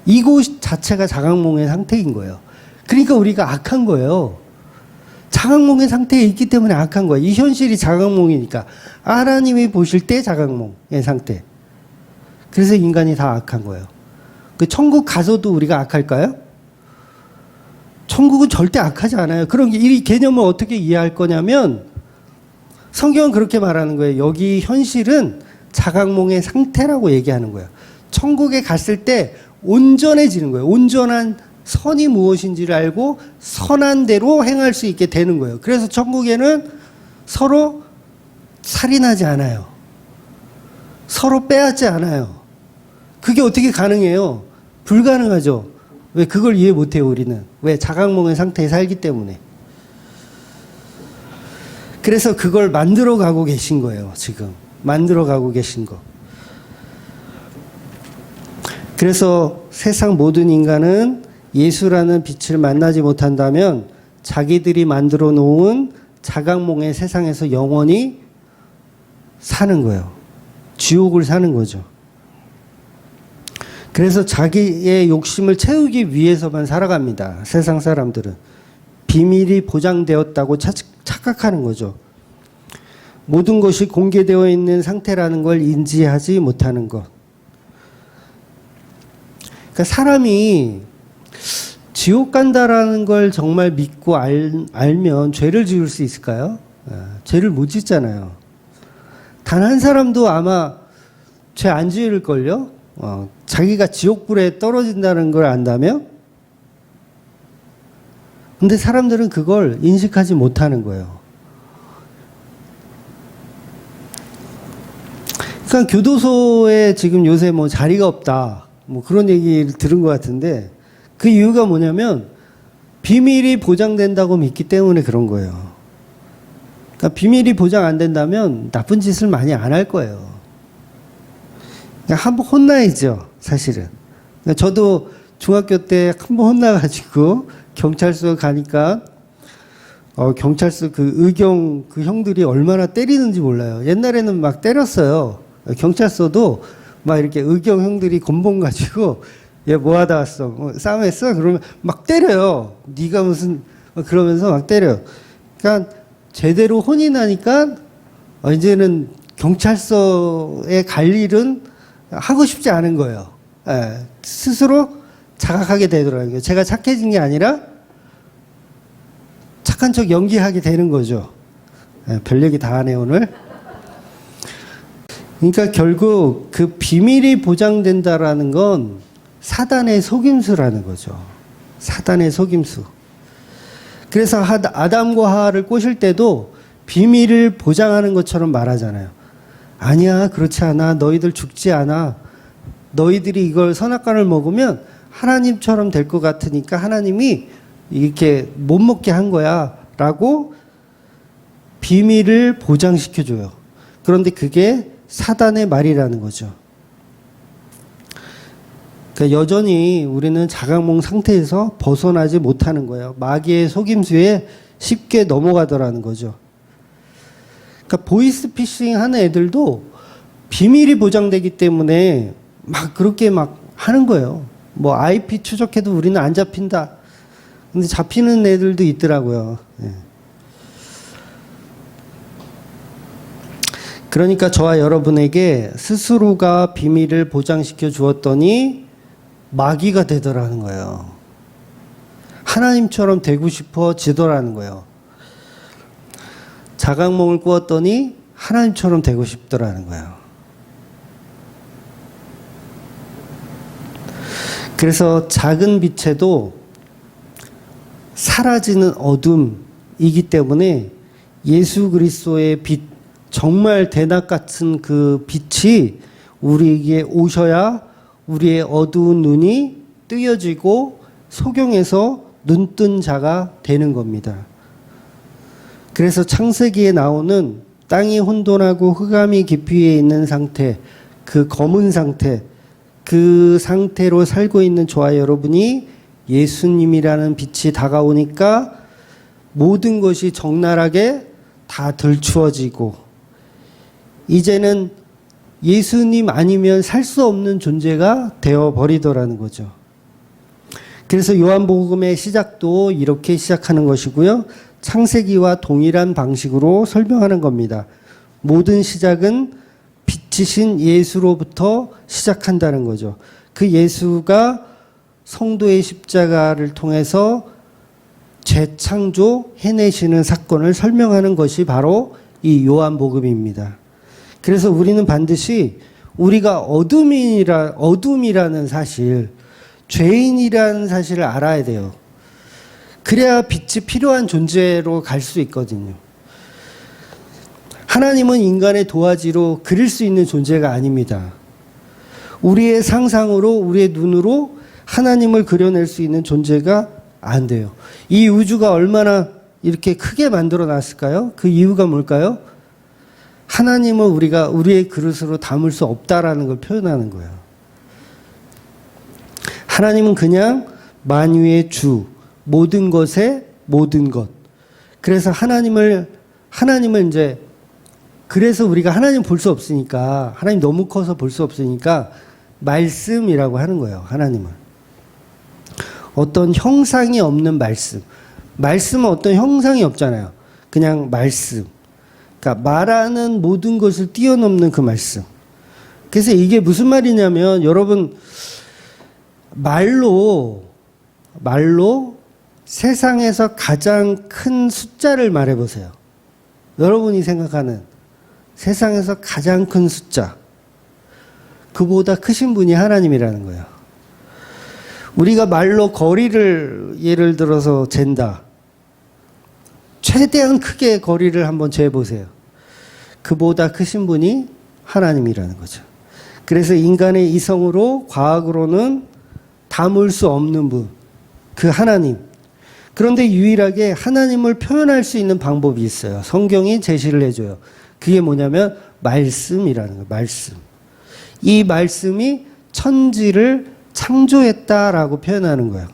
이곳 자체가 자각몽의 상태인 거예요. 그러니까 우리가 악한 거예요. 자각몽의 상태에 있기 때문에 악한 거예요. 이 현실이 자각몽이니까. 하나님이 보실 때 자각몽의 상태. 그래서 인간이 다 악한 거예요. 그 천국 가서도 우리가 악할까요? 천국은 절대 악하지 않아요. 그런 이 개념을 어떻게 이해할 거냐면 성경은 그렇게 말하는 거예요. 여기 현실은 자각몽의 상태라고 얘기하는 거예요. 천국에 갔을 때 온전해지는 거예요. 온전한 선이 무엇인지를 알고 선한 대로 행할 수 있게 되는 거예요. 그래서 천국에는 서로 살인하지 않아요. 서로 빼앗지 않아요. 그게 어떻게 가능해요? 불가능하죠. 왜 그걸 이해 못해요, 우리는? 왜? 자각몽의 상태에 살기 때문에. 그래서 그걸 만들어 가고 계신 거예요, 지금. 만들어 가고 계신 거. 그래서 세상 모든 인간은 예수라는 빛을 만나지 못한다면 자기들이 만들어 놓은 자각몽의 세상에서 영원히 사는 거예요. 지옥을 사는 거죠. 그래서 자기의 욕심을 채우기 위해서만 살아갑니다. 세상 사람들은. 비밀이 보장되었다고 착각하는 거죠. 모든 것이 공개되어 있는 상태라는 걸 인지하지 못하는 것. 그러니까 사람이 지옥 간다라는 걸 정말 믿고 알면 죄를 지을 수 있을까요? 죄를 못 짓잖아요. 단 한 사람도 아마 죄 안 지을걸요? 자기가 지옥불에 떨어진다는 걸 안다면? 근데 사람들은 그걸 인식하지 못하는 거예요. 그러니까 교도소에 지금 요새 뭐 자리가 없다. 뭐 그런 얘기를 들은 것 같은데 그 이유가 뭐냐면 비밀이 보장된다고 믿기 때문에 그런 거예요. 그러니까 비밀이 보장 안 된다면 나쁜 짓을 많이 안 할 거예요. 그러니까 한번 혼나야죠, 사실은. 그러니까 저도 중학교 때 한번 혼나가지고 경찰서 가니까 경찰서 그 의경 그 형들이 얼마나 때리는지 몰라요. 옛날에는 막 때렸어요. 경찰서도 막 이렇게 의경 형들이 곤봉 가지고 얘 뭐 하다 왔어? 싸움했어? 그러면 막 때려요. 네가 무슨 그러면서 막 때려요. 그러니까 제대로 혼이 나니까 이제는 경찰서에 갈 일은 하고 싶지 않은 거예요. 스스로 자각하게 되더라고요. 제가 착해진 게 아니라 착한 척 연기하게 되는 거죠. 별 얘기 다 하네 오늘. 그러니까 결국 그 비밀이 보장된다라는 건 사단의 속임수라는 거죠. 사단의 속임수. 그래서 아담과 하와를 꼬실 때도 비밀을 보장하는 것처럼 말하잖아요. 아니야, 그렇지 않아. 너희들 죽지 않아. 너희들이 이걸 선악과를 먹으면 하나님처럼 될 것 같으니까 하나님이 이렇게 못 먹게 한 거야. 라고 비밀을 보장시켜줘요. 그런데 그게 사단의 말이라는 거죠. 그러니까 여전히 우리는 자각몽 상태에서 벗어나지 못하는 거예요. 마귀의 속임수에 쉽게 넘어가더라는 거죠. 그러니까 보이스피싱 하는 애들도 비밀이 보장되기 때문에 막 그렇게 막 하는 거예요. 뭐 IP 추적해도 우리는 안 잡힌다. 근데 잡히는 애들도 있더라고요. 그러니까 저와 여러분에게 스스로가 비밀을 보장시켜 주었더니 마귀가 되더라는 거예요. 하나님처럼 되고 싶어지더라는 거예요. 자각몽을 꾸었더니 하나님처럼 되고 싶더라는 거예요. 그래서 작은 빛에도 사라지는 어둠이기 때문에 예수 그리스도의 빛, 정말 대낮 같은 그 빛이 우리에게 오셔야 우리의 어두운 눈이 뜨여지고 소경에서 눈뜬 자가 되는 겁니다. 그래서 창세기에 나오는 땅이 혼돈하고 흑암이 깊이에 있는 상태, 그 검은 상태, 그 상태로 살고 있는 저와 여러분이 예수님이라는 빛이 다가오니까 모든 것이 적나라하게 다 들추어지고 이제는 예수님 아니면 살 수 없는 존재가 되어버리더라는 거죠. 그래서 요한복음의 시작도 이렇게 시작하는 것이고요. 창세기와 동일한 방식으로 설명하는 겁니다. 모든 시작은 빛이신 예수로부터 시작한다는 거죠. 그 예수가 성도의 십자가를 통해서 재창조 해내시는 사건을 설명하는 것이 바로 이 요한복음입니다. 그래서 우리는 반드시 우리가 어둠이라는 사실, 죄인이라는 사실을 알아야 돼요. 그래야 빛이 필요한 존재로 갈 수 있거든요. 하나님은 인간의 도화지로 그릴 수 있는 존재가 아닙니다. 우리의 상상으로, 우리의 눈으로 하나님을 그려낼 수 있는 존재가 안 돼요. 이 우주가 얼마나 이렇게 크게 만들어 놨을까요? 그 이유가 뭘까요? 하나님을 우리가 우리의 그릇으로 담을 수 없다라는 걸 표현하는 거예요. 하나님은 그냥 만유의 주, 모든 것의 모든 것. 그래서 하나님을 이제 그래서 우리가 하나님 볼 수 없으니까 하나님 너무 커서 볼 수 없으니까 말씀이라고 하는 거예요. 하나님을 어떤 형상이 없는 말씀. 말씀은 어떤 형상이 없잖아요. 그냥 말씀. 그러니까 말하는 모든 것을 뛰어넘는 그 말씀. 그래서 이게 무슨 말이냐면 여러분 말로 세상에서 가장 큰 숫자를 말해보세요. 여러분이 생각하는 세상에서 가장 큰 숫자. 그보다 크신 분이 하나님이라는 거예요. 우리가 말로 거리를 예를 들어서 잰다. 최대한 크게 거리를 한번 재보세요. 그보다 크신 분이 하나님이라는 거죠. 그래서 인간의 이성으로 과학으로는 담을 수 없는 분, 그 하나님. 그런데 유일하게 하나님을 표현할 수 있는 방법이 있어요. 성경이 제시를 해줘요. 그게 뭐냐면 말씀이라는 거예요. 말씀. 이 말씀이 천지를 창조했다라고 표현하는 거예요.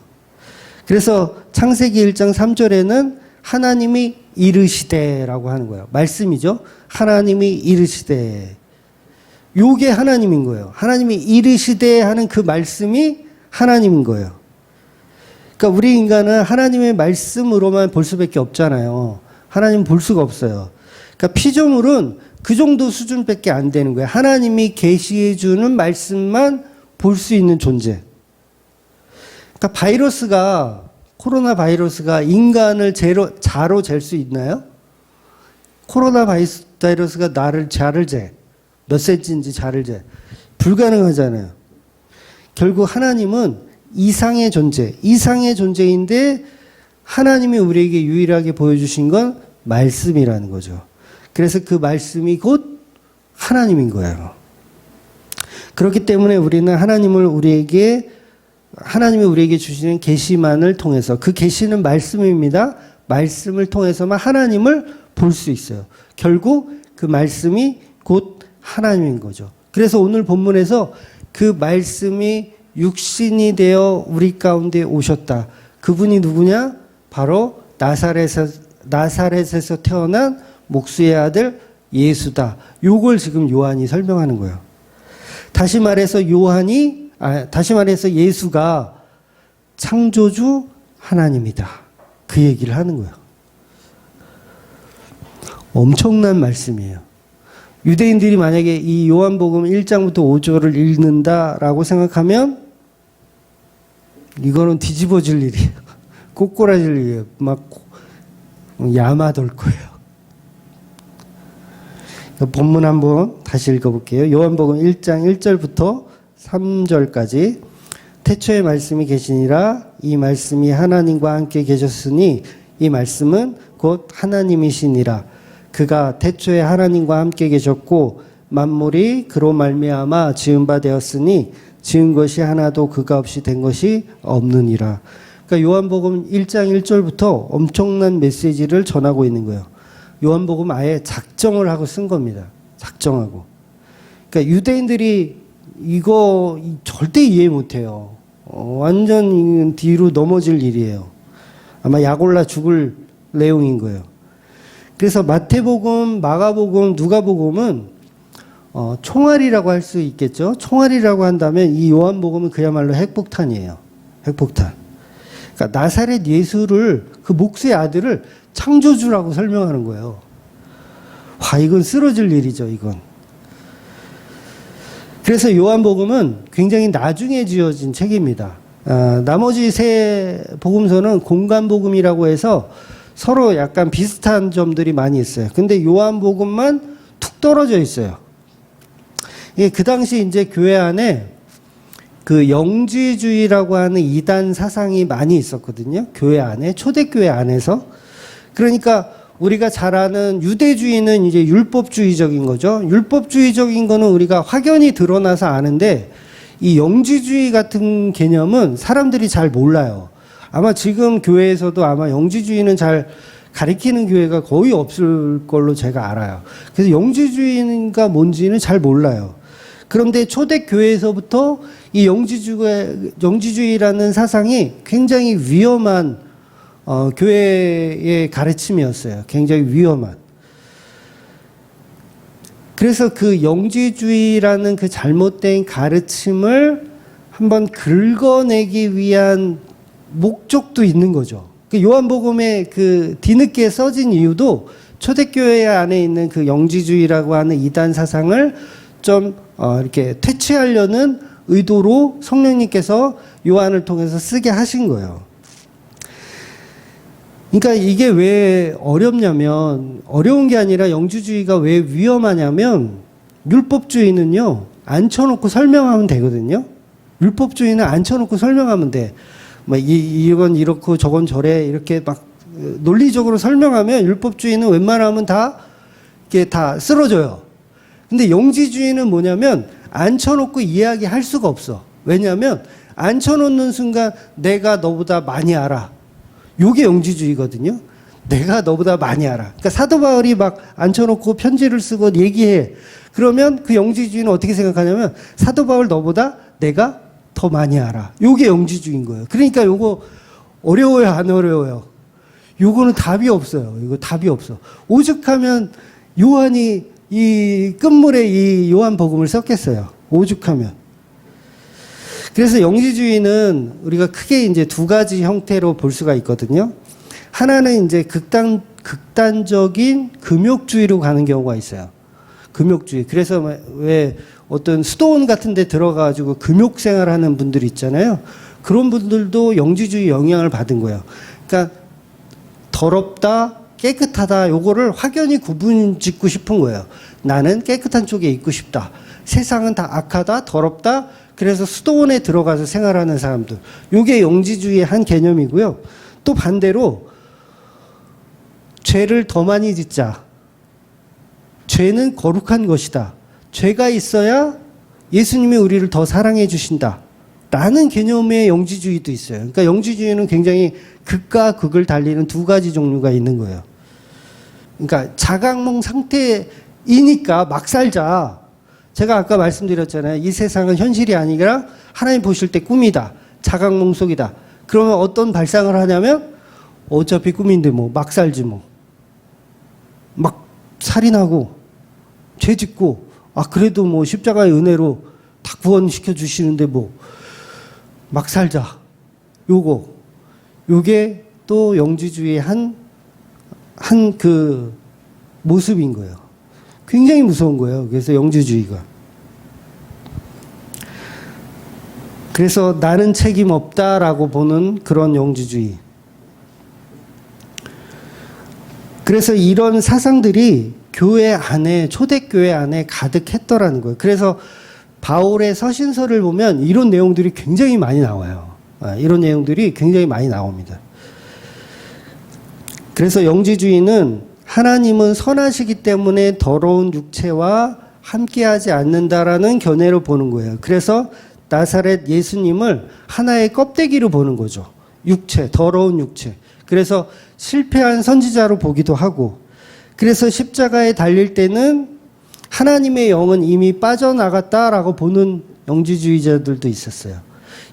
그래서 창세기 1장 3절에는 하나님이 이르시되라고 하는 거예요. 말씀이죠. 하나님이 이르시되. 요게 하나님인 거예요. 하나님이 이르시되 하는 그 말씀이 하나님인 거예요. 그러니까 우리 인간은 하나님의 말씀으로만 볼 수밖에 없잖아요. 하나님 볼 수가 없어요. 그러니까 피조물은 그 정도 수준밖에 안 되는 거예요. 하나님이 계시해 주는 말씀만 볼 수 있는 존재. 그러니까 코로나 바이러스가 인간을 자로 잴 수 있나요? 코로나 바이러스가 자를 재. 몇 센치인지 자를 재. 불가능하잖아요. 결국 하나님은 이상의 존재인데 하나님이 우리에게 유일하게 보여주신 건 말씀이라는 거죠. 그래서 그 말씀이 곧 하나님인 거예요. 그렇기 때문에 우리는 하나님이 우리에게 주시는 계시만을 통해서, 그 계시는 말씀입니다. 말씀을 통해서만 하나님을 볼 수 있어요. 결국 그 말씀이 곧 하나님인 거죠. 그래서 오늘 본문에서 그 말씀이 육신이 되어 우리 가운데 오셨다. 그분이 누구냐? 바로 나사렛에서 태어난 목수의 아들 예수다. 요걸 지금 요한이 설명하는 거예요. 다시 말해서 예수가 창조주 하나님이다. 그 얘기를 하는 거예요. 엄청난 말씀이에요. 유대인들이 만약에 이 요한복음 1장부터 5절을 읽는다라고 생각하면 이거는 뒤집어질 일이에요. 꼬꾸라질 일이에요. 막 야마돌 거예요. 본문 한번 다시 읽어볼게요. 요한복음 1장 1절부터 3절까지. 태초에 말씀이 계시니라. 이 말씀이 하나님과 함께 계셨으니 이 말씀은 곧 하나님이시니라. 그가 태초에 하나님과 함께 계셨고 만물이 그로 말미암아 지은 바 되었으니 지은 것이 하나도 그가 없이 된 것이 없느니라. 그러니까 요한복음 1장 1절부터 엄청난 메시지를 전하고 있는 거예요. 요한복음 아예 작정을 하고 쓴 겁니다. 작정하고. 그러니까 유대인들이 이거 절대 이해 못해요. 완전 뒤로 넘어질 일이에요. 아마 약 올라 죽을 내용인 거예요. 그래서 마태복음, 마가복음, 누가복음은 총알이라고 할 수 있겠죠. 총알이라고 한다면 이 요한복음은 그야말로 핵폭탄이에요. 핵폭탄. 그러니까 나사렛 예수를, 그 목수의 아들을 창조주라고 설명하는 거예요. 와, 이건 쓰러질 일이죠, 이건. 그래서 요한복음은 굉장히 나중에 지어진 책입니다. 나머지 세 복음서는 공간복음이라고 해서 서로 약간 비슷한 점들이 많이 있어요. 근데 요한복음만 툭 떨어져 있어요. 그 당시 이제 교회 안에 그 영지주의라고 하는 이단 사상이 많이 있었거든요. 교회 안에, 초대교회 안에서. 그러니까 우리가 잘 아는 유대주의는 이제 율법주의적인 거죠. 율법주의적인 거는 우리가 확연히 드러나서 아는데 이 영지주의 같은 개념은 사람들이 잘 몰라요. 아마 지금 교회에서도 아마 영지주의는 잘 가리키는 교회가 거의 없을 걸로 제가 알아요. 그래서 영지주의가 뭔지는 잘 몰라요. 그런데 초대교회에서부터 이 영지주의라는 사상이 굉장히 위험한 교회의 가르침이었어요. 굉장히 위험한. 그래서 그 영지주의라는 그 잘못된 가르침을 한번 긁어내기 위한 목적도 있는 거죠. 그 요한복음의 그 뒤늦게 써진 이유도 초대교회 안에 있는 그 영지주의라고 하는 이단 사상을 좀 이렇게 퇴치하려는 의도로 성령님께서 요한을 통해서 쓰게 하신 거예요. 그러니까 이게 왜 어렵냐면, 어려운 게 아니라 영지주의가 왜 위험하냐면, 율법주의는요 앉혀놓고 설명하면 되거든요. 율법주의는 앉혀놓고 설명하면 돼. 뭐 이건 이렇고 저건 저래 이렇게 막 논리적으로 설명하면 율법주의는 웬만하면 다 이게 다 쓰러져요. 근데 영지주의는 뭐냐면 앉혀놓고 이야기할 수가 없어. 왜냐하면 앉혀놓는 순간 내가 너보다 많이 알아. 요게 영지주의거든요. 내가 너보다 많이 알아. 그러니까 사도 바울이 막 앉혀놓고 편지를 쓰고 얘기해. 그러면 그 영지주의는 어떻게 생각하냐면 사도 바울 너보다 내가 더 많이 알아. 요게 영지주의인 거예요. 그러니까 요거 어려워요, 안 어려워요? 요거는 답이 없어요. 이거 답이 없어. 오죽하면 요한이 이 끝물에 이 요한복음을 썼겠어요. 오죽하면. 그래서 영지주의는 우리가 크게 이제 두 가지 형태로 볼 수가 있거든요. 하나는 이제 극단적인 금욕주의로 가는 경우가 있어요. 금욕주의. 그래서 왜 어떤 수도원 같은 데 들어가가지고 금욕 생활하는 분들 있잖아요. 그런 분들도 영지주의 영향을 받은 거예요. 그러니까 더럽다, 깨끗하다, 요거를 확연히 구분 짓고 싶은 거예요. 나는 깨끗한 쪽에 있고 싶다. 세상은 다 악하다, 더럽다. 그래서 수도원에 들어가서 생활하는 사람들. 요게 영지주의의 한 개념이고요. 또 반대로 죄를 더 많이 짓자. 죄는 거룩한 것이다. 죄가 있어야 예수님이 우리를 더 사랑해 주신다. 라는 개념의 영지주의도 있어요. 그러니까 영지주의는 굉장히 극과 극을 달리는 두 가지 종류가 있는 거예요. 그러니까 자각몽 상태이니까 막 살자. 제가 아까 말씀드렸잖아요. 이 세상은 현실이 아니라 하나님 보실 때 꿈이다. 자각몽 속이다. 그러면 어떤 발상을 하냐면 어차피 꿈인데 뭐 막 살지 뭐. 막 살인하고 죄 짓고 그래도 뭐 십자가의 은혜로 다 구원시켜 주시는데 뭐 막 살자. 요게 또 영지주의의 한 그 모습인 거예요. 굉장히 무서운 거예요. 그래서 영지주의가. 그래서 나는 책임 없다라고 보는 그런 영지주의. 그래서 이런 사상들이 교회 안에, 초대교회 안에 가득했더라는 거예요. 그래서 바울의 서신서를 보면 이런 내용들이 굉장히 많이 나와요. 이런 내용들이 굉장히 많이 나옵니다. 그래서 영지주의는 하나님은 선하시기 때문에 더러운 육체와 함께하지 않는다라는 견해로 보는 거예요. 그래서 나사렛 예수님을 하나의 껍데기로 보는 거죠. 육체, 더러운 육체. 그래서 실패한 선지자로 보기도 하고, 그래서 십자가에 달릴 때는 하나님의 영은 이미 빠져나갔다라고 보는 영지주의자들도 있었어요.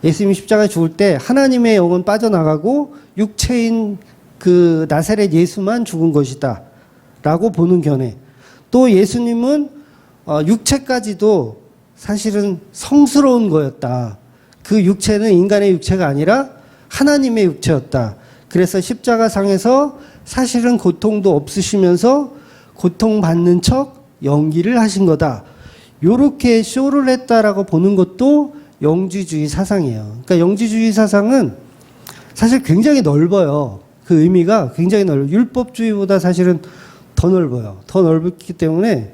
예수님이 십자가에 죽을 때 하나님의 영은 빠져나가고 육체인 그 나사렛 예수만 죽은 것이다 라고 보는 견해. 또 예수님은 육체까지도 사실은 성스러운 거였다. 그 육체는 인간의 육체가 아니라 하나님의 육체였다. 그래서 십자가상에서 사실은 고통도 없으시면서 고통받는 척 연기를 하신 거다. 요렇게 쇼를 했다라고 보는 것도 영지주의 사상이에요. 그러니까 영지주의 사상은 사실 굉장히 넓어요. 그 의미가 굉장히 넓어요. 율법주의보다 사실은 더 넓어요. 더 넓기 때문에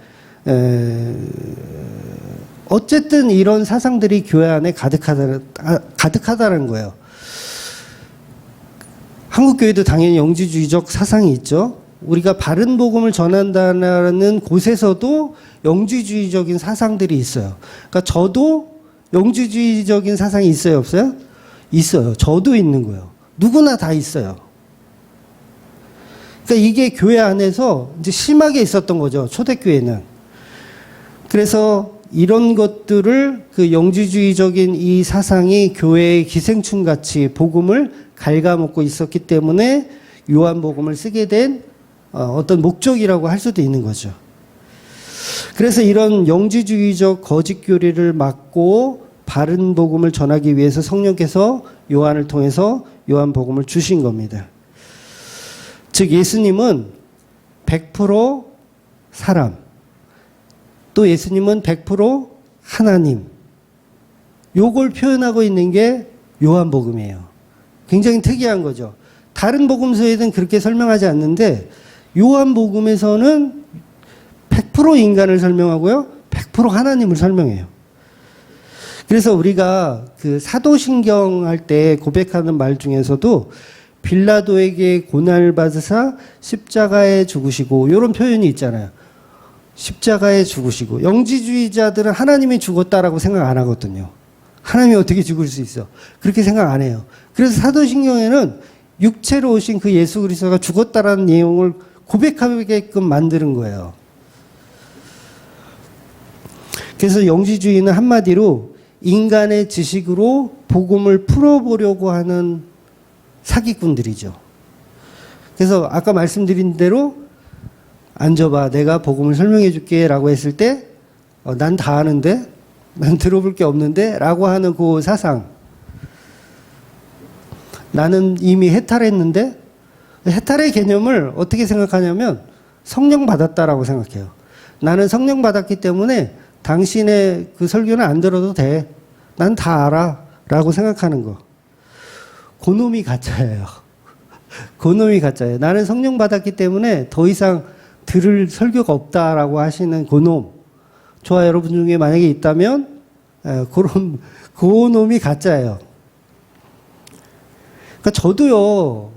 어쨌든 이런 사상들이 교회 안에 가득하다는 거예요. 한국 교회도 당연히 영지주의적 사상이 있죠. 우리가 바른 복음을 전한다는 곳에서도 영지주의적인 사상들이 있어요. 그러니까 저도 영지주의적인 사상이 있어요, 없어요? 있어요. 저도 있는 거예요. 누구나 다 있어요. 그러니까 이게 교회 안에서 이제 심하게 있었던 거죠, 초대교회는. 그래서 이런 것들을 그 영지주의적인 이 사상이 교회의 기생충 같이 복음을 갉아먹고 있었기 때문에 요한복음을 쓰게 된 어떤 목적이라고 할 수도 있는 거죠. 그래서 이런 영지주의적 거짓 교리를 막고 바른 복음을 전하기 위해서 성령께서 요한을 통해서 요한복음을 주신 겁니다. 즉 예수님은 100% 사람, 또 예수님은 100% 하나님, 요걸 표현하고 있는 게 요한복음이에요. 굉장히 특이한 거죠. 다른 복음서에는 그렇게 설명하지 않는데 요한복음에서는 100% 인간을 설명하고요, 100% 하나님을 설명해요. 그래서 우리가 그 사도신경 할 때 고백하는 말 중에서도 빌라도에게 고난을 받으사 십자가에 죽으시고, 이런 표현이 있잖아요. 십자가에 죽으시고. 영지주의자들은 하나님이 죽었다라고 생각 안 하거든요. 하나님이 어떻게 죽을 수 있어? 그렇게 생각 안 해요. 그래서 사도신경에는 육체로 오신 그 예수 그리스도가 죽었다라는 내용을 고백하게끔 만드는 거예요. 그래서 영지주의는 한마디로 인간의 지식으로 복음을 풀어보려고 하는 사기꾼들이죠. 그래서 아까 말씀드린 대로 앉아봐, 내가 복음을 설명해 줄게 라고 했을 때 난 다 아는데? 난 들어볼 게 없는데? 라고 하는 그 사상. 나는 이미 해탈했는데? 해탈의 개념을 어떻게 생각하냐면 성령 받았다라고 생각해요. 나는 성령 받았기 때문에 당신의 그 설교는 안 들어도 돼. 난 다 알아. 라고 생각하는 거. 그놈이 가짜예요. 그놈이 가짜예요. 나는 성령 받았기 때문에 더 이상 들을 설교가 없다라고 하시는 그놈. 저와 여러분 중에 만약에 있다면 그놈이 가짜예요. 그러니까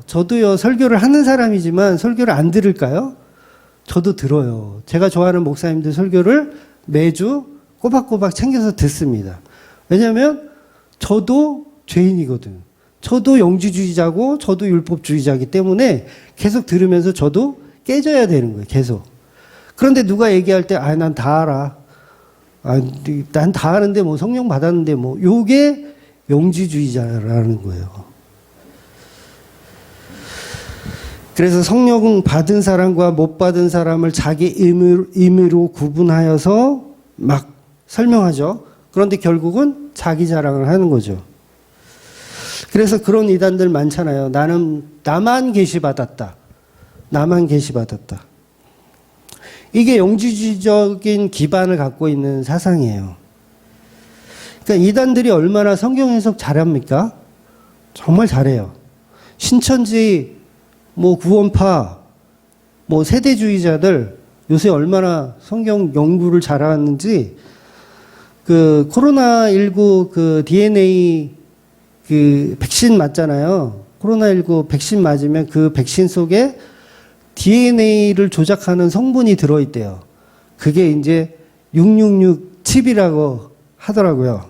저도요 설교를 하는 사람이지만 설교를 안 들을까요? 저도 들어요. 제가 좋아하는 목사님들 설교를 매주 꼬박꼬박 챙겨서 듣습니다. 왜냐하면 저도 죄인이거든요. 저도 영지주의자고 저도 율법주의자이기 때문에 계속 들으면서 저도 깨져야 되는 거예요. 계속. 그런데 누가 얘기할 때 난 다 알아. 난 다 아는데 뭐 성령 받았는데 뭐 요게 영지주의자라는 거예요. 그래서 성령 받은 사람과 못 받은 사람을 자기 임의로 구분하여서 막 설명하죠. 그런데 결국은 자기 자랑을 하는 거죠. 그래서 그런 이단들 많잖아요. 나만 계시받았다. 나만 계시받았다. 이게 영지주의적인 기반을 갖고 있는 사상이에요. 그러니까 이단들이 얼마나 성경 해석 잘합니까? 정말 잘해요. 신천지, 구원파, 세대주의자들 요새 얼마나 성경 연구를 잘하는지, 그 코로나19 그 DNA 그 백신 맞잖아요. 코로나19 백신 맞으면 그 백신 속에 DNA를 조작하는 성분이 들어있대요. 그게 이제 666 칩이라고 하더라고요.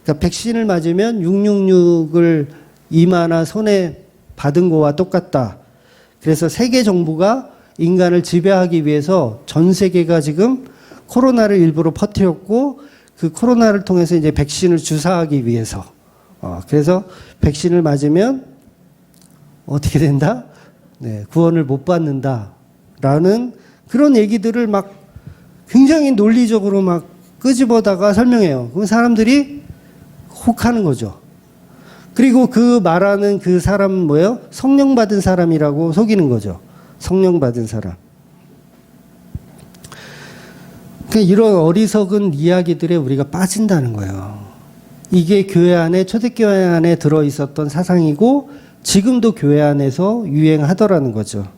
그러니까 백신을 맞으면 666을 이마나 손에 받은 거와 똑같다. 그래서 세계 정부가 인간을 지배하기 위해서 전 세계가 지금 코로나를 일부러 퍼뜨렸고, 그 코로나를 통해서 이제 백신을 주사하기 위해서. 그래서 백신을 맞으면 어떻게 된다? 네, 구원을 못 받는다라는 그런 얘기들을 막 굉장히 논리적으로 막 끄집어다가 설명해요. 그럼 사람들이 혹하는 거죠. 그리고 그 말하는 그 사람은 뭐예요? 성령 받은 사람이라고 속이는 거죠. 성령 받은 사람. 이런 어리석은 이야기들에 우리가 빠진다는 거예요. 이게 교회 안에, 초대교회 안에 들어있었던 사상이고 지금도 교회 안에서 유행하더라는 거죠.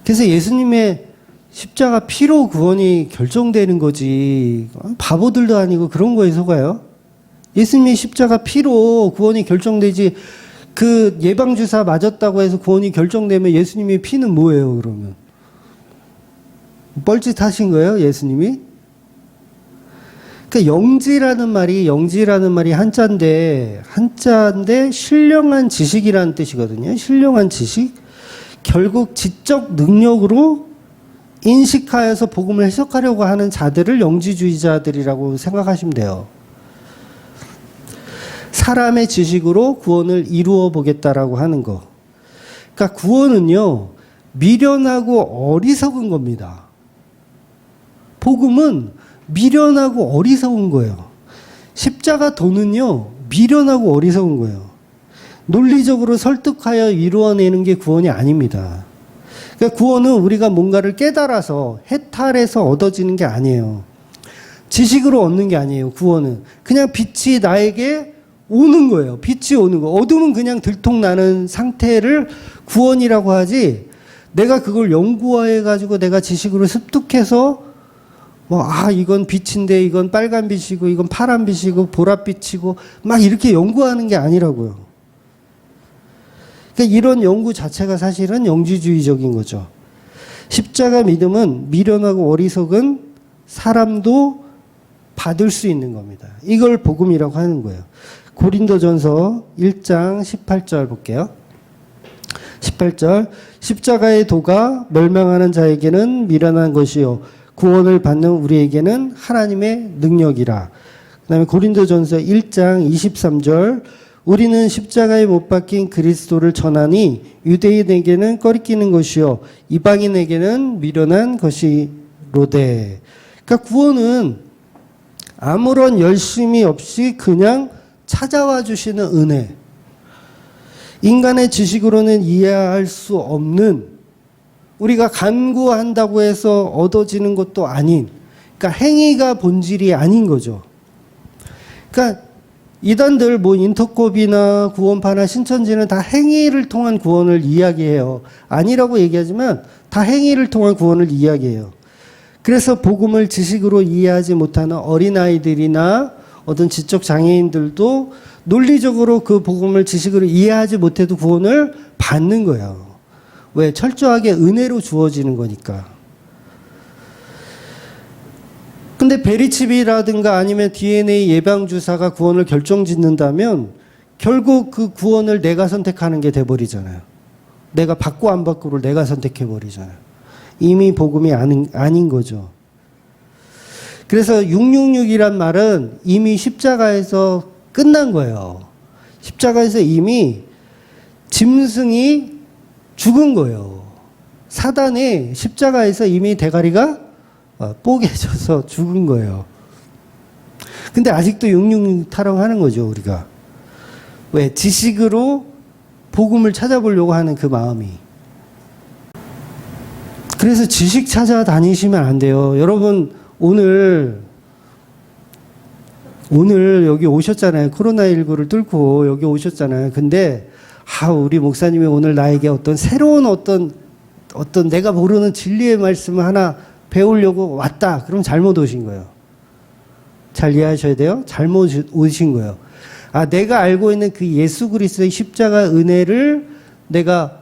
그래서 예수님의 십자가 피로 구원이 결정되는 거지, 바보들도 아니고 그런 거에 속아요. 예수님의 십자가 피로 구원이 결정되지, 그 예방주사 맞았다고 해서 구원이 결정되면 예수님의 피는 뭐예요, 그러면? 뻘짓하신 거예요, 예수님이? 그러니까 영지라는 말이 한자인데 신령한 지식이라는 뜻이거든요. 신령한 지식. 결국 지적 능력으로 인식하여서 복음을 해석하려고 하는 자들을 영지주의자들이라고 생각하시면 돼요. 사람의 지식으로 구원을 이루어 보겠다라고 하는 거. 그러니까 구원은요, 미련하고 어리석은 겁니다. 복음은 미련하고 어리석은 거예요. 십자가 도는요, 미련하고 어리석은 거예요. 논리적으로 설득하여 이루어내는 게 구원이 아닙니다. 그러니까 구원은 우리가 뭔가를 깨달아서 해탈해서 얻어지는 게 아니에요. 지식으로 얻는 게 아니에요. 구원은 그냥 빛이 나에게 오는 거예요. 빛이 오는 거. 어둠은 그냥 들통나는 상태를 구원이라고 하지, 내가 그걸 연구해 가지고 내가 지식으로 습득해서 이건 빛인데 이건 빨간 빛이고 이건 파란 빛이고 보랏빛이고 막 이렇게 연구하는 게 아니라고요. 그러니까 이런 연구 자체가 사실은 영지주의적인 거죠. 십자가 믿음은 미련하고 어리석은 사람도 받을 수 있는 겁니다. 이걸 복음이라고 하는 거예요. 고린도전서 1장 18절 볼게요. 18절, 십자가의 도가 멸망하는 자에게는 미련한 것이요 구원을 받는 우리에게는 하나님의 능력이라. 그 다음에 고린도전서 1장 23절, 우리는 십자가에 못 박힌 그리스도를 전하니 유대인에게는 꺼리끼는 것이요 이방인에게는 미련한 것이로되. 그러니까 구원은 아무런 열심이 없이 그냥 찾아와 주시는 은혜. 인간의 지식으로는 이해할 수 없는, 우리가 간구한다고 해서 얻어지는 것도 아닌, 그러니까 행위가 본질이 아닌 거죠. 그러니까 이단들 인터콥이나 구원파나 신천지는 다 행위를 통한 구원을 이야기해요. 아니라고 얘기하지만 다 행위를 통한 구원을 이야기해요. 그래서 복음을 지식으로 이해하지 못하는 어린아이들이나 어떤 지적 장애인들도 논리적으로 그 복음을 지식으로 이해하지 못해도 구원을 받는 거예요. 왜? 철저하게 은혜로 주어지는 거니까. 근데 베리칩이라든가 아니면 DNA 예방주사가 구원을 결정짓는다면 결국 그 구원을 내가 선택하는 게 돼버리잖아요. 내가 받고 안 받고를 내가 선택해버리잖아요. 이미 복음이 아닌 거죠. 그래서 666이란 말은 이미 십자가에서 끝난 거예요. 십자가에서 이미 짐승이 죽은 거예요. 사단의 십자가에서 이미 대가리가 뽀개져서 죽은 거예요. 근데 아직도 666 타령하는 거죠, 우리가. 왜? 지식으로 복음을 찾아보려고 하는 그 마음이. 그래서 지식 찾아다니시면 안 돼요. 여러분, 오늘 여기 오셨잖아요. 코로나19를 뚫고 여기 오셨잖아요. 근데, 우리 목사님이 오늘 나에게 어떤 새로운 어떤 내가 모르는 진리의 말씀을 하나 배우려고 왔다. 그럼 잘못 오신 거예요. 잘 이해하셔야 돼요. 잘못 오신 거예요. 내가 알고 있는 그 예수 그리스도의 십자가 은혜를 내가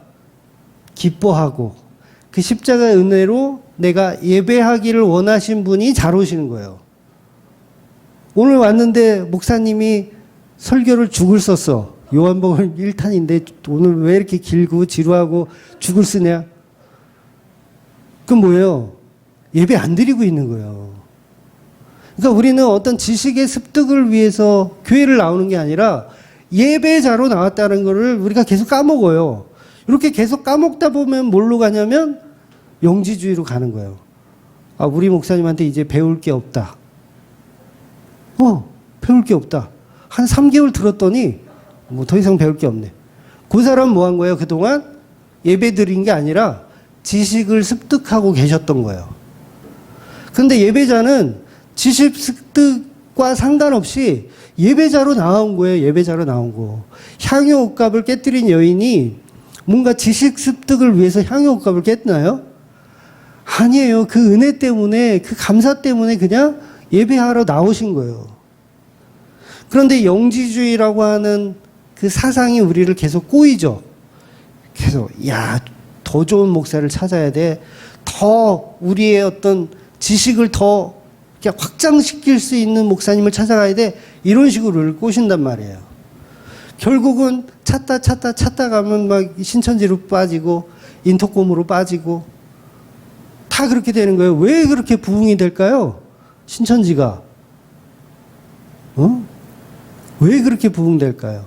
기뻐하고 그 십자가 은혜로 내가 예배하기를 원하신 분이 잘 오시는 거예요. 오늘 왔는데 목사님이 설교를 죽을 썼어. 요한복음 1탄인데 오늘 왜 이렇게 길고 지루하고 죽을 쓰냐? 그건 뭐예요? 예배 안 드리고 있는 거예요. 그러니까 우리는 어떤 지식의 습득을 위해서 교회를 나오는 게 아니라 예배자로 나왔다는 것을 우리가 계속 까먹어요. 이렇게 계속 까먹다 보면 뭘로 가냐면 영지주의로 가는 거예요. 우리 목사님한테 이제 배울 게 없다. 배울 게 없다. 한 3개월 들었더니 더 이상 배울 게 없네. 그 사람 뭐 한 거예요? 그동안 예배 드린 게 아니라 지식을 습득하고 계셨던 거예요. 근데 예배자는 지식 습득과 상관없이 예배자로 나온 거예요. 예배자로 나온 거. 향유 옷값을 깨뜨린 여인이 뭔가 지식 습득을 위해서 향유 옷값을 깼나요? 아니에요. 그 은혜 때문에, 그 감사 때문에 그냥 예배하러 나오신 거예요. 그런데 영지주의라고 하는 그 사상이 우리를 계속 꼬이죠. 계속 더 좋은 목사를 찾아야 돼. 더 우리의 어떤 지식을 더 확장시킬 수 있는 목사님을 찾아가야 돼. 이런 식으로 우리를 꼬신단 말이에요. 결국은 찾다 가면 막 신천지로 빠지고 인터콤으로 빠지고 다 그렇게 되는 거예요. 왜 그렇게 부흥이 될까요? 신천지가. 왜 그렇게 부흥될까요?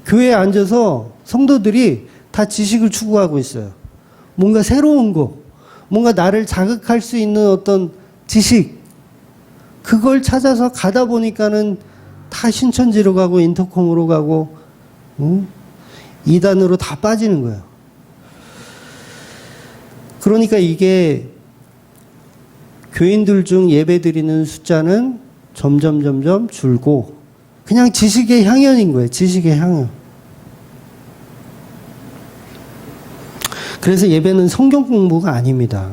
교회에 앉아서 성도들이 다 지식을 추구하고 있어요. 뭔가 새로운 거, 뭔가 나를 자극할 수 있는 어떤 지식, 그걸 찾아서 가다 보니까는 다 신천지로 가고 인터콤으로 가고 이단으로 다 빠지는 거예요. 그러니까 이게 교인들 중 예배드리는 숫자는 점점 줄고 그냥 지식의 향연인 거예요. 지식의 향연. 그래서 예배는 성경 공부가 아닙니다.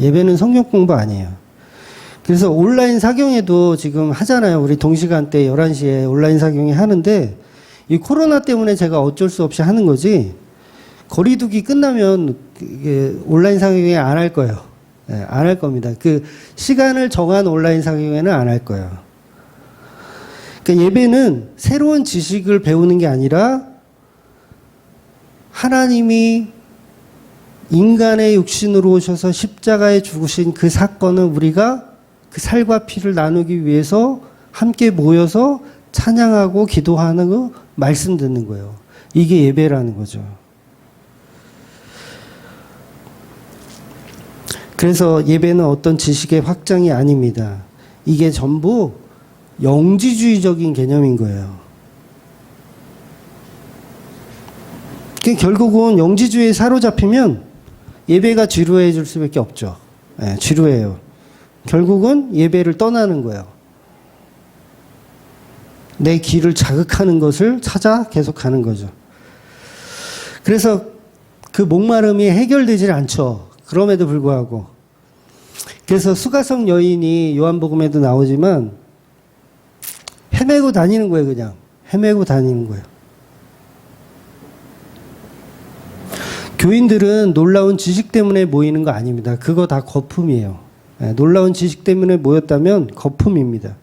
예배는 성경 공부 아니에요. 그래서 온라인 사경회도 지금 하잖아요. 우리 동시간대 11시에 온라인 사경회 하는데 이 코로나 때문에 제가 어쩔 수 없이 하는 거지 거리두기 끝나면 이게 온라인 사경회 안 할 거예요. 안 할 겁니다. 그 시간을 정한 온라인 사경회는 안 할 거예요. 그러니까 예배는 새로운 지식을 배우는 게 아니라 하나님이 인간의 육신으로 오셔서 십자가에 죽으신 그 사건을 우리가 그 살과 피를 나누기 위해서 함께 모여서 찬양하고 기도하는 거 말씀 듣는 거예요. 이게 예배라는 거죠. 그래서 예배는 어떤 지식의 확장이 아닙니다. 이게 전부 영지주의적인 개념인 거예요. 결국은 영지주의에 사로잡히면 예배가 지루해질 수밖에 없죠. 지루해요. 결국은 예배를 떠나는 거예요. 내 귀를 자극하는 것을 찾아 계속하는 거죠. 그래서 그 목마름이 해결되질 않죠. 그럼에도 불구하고. 그래서 수가성 여인이 요한복음에도 나오지만 헤매고 다니는 거예요. 그냥 헤매고 다니는 거예요. 교인들은 놀라운 지식 때문에 모이는 거 아닙니다. 그거 다 거품이에요. 놀라운 지식 때문에 모였다면 거품입니다.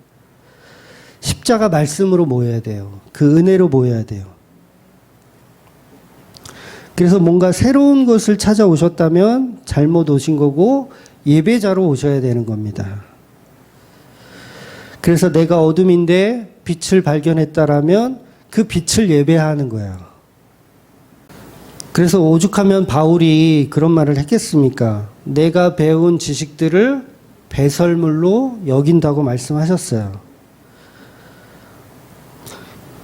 십자가 말씀으로 모여야 돼요. 그 은혜로 모여야 돼요. 그래서 뭔가 새로운 것을 찾아오셨다면 잘못 오신 거고 예배자로 오셔야 되는 겁니다. 그래서 내가 어둠인데 빛을 발견했다라면 그 빛을 예배하는 거예요. 그래서 오죽하면 바울이 그런 말을 했겠습니까? 내가 배운 지식들을 배설물로 여긴다고 말씀하셨어요.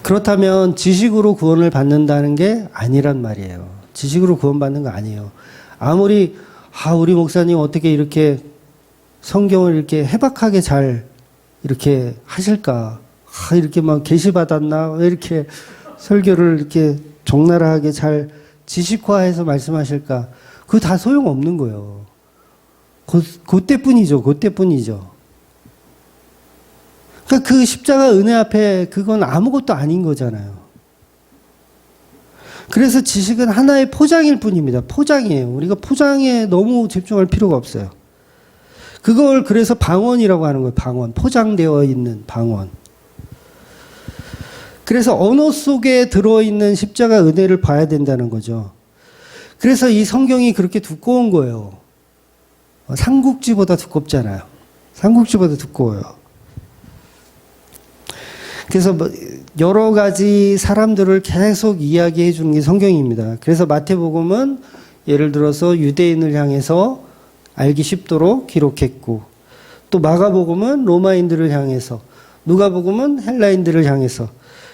그렇다면 지식으로 구원을 받는다는 게 아니란 말이에요. 지식으로 구원받는 거 아니에요. 아무리 우리 목사님 어떻게 이렇게 성경을 이렇게 해박하게 잘 이렇게 하실까? 이렇게 막 계시 받았나? 왜 이렇게 설교를 이렇게 적나라하게 잘 지식화해서 말씀하실까? 그거 다 소용없는 거예요. 그때뿐이죠. 그때뿐이죠. 그러니까 그 십자가 은혜 앞에 그건 아무것도 아닌 거잖아요. 그래서 지식은 하나의 포장일 뿐입니다. 포장이에요. 우리가 포장에 너무 집중할 필요가 없어요. 그걸 그래서 방언이라고 하는 거예요. 방언. 포장되어 있는 방언. 그래서 언어 속에 들어있는 십자가 은혜를 봐야 된다는 거죠. 그래서 이 성경이 그렇게 두꺼운 거예요. 삼국지보다 두껍잖아요. 삼국지보다 두꺼워요. 그래서 여러 가지 사람들을 계속 이야기해 주는 게 성경입니다. 그래서 마태복음은 예를 들어서 유대인을 향해서 알기 쉽도록 기록했고, 또 마가복음은 로마인들을 향해서, 누가복음은 헬라인들을 향해서,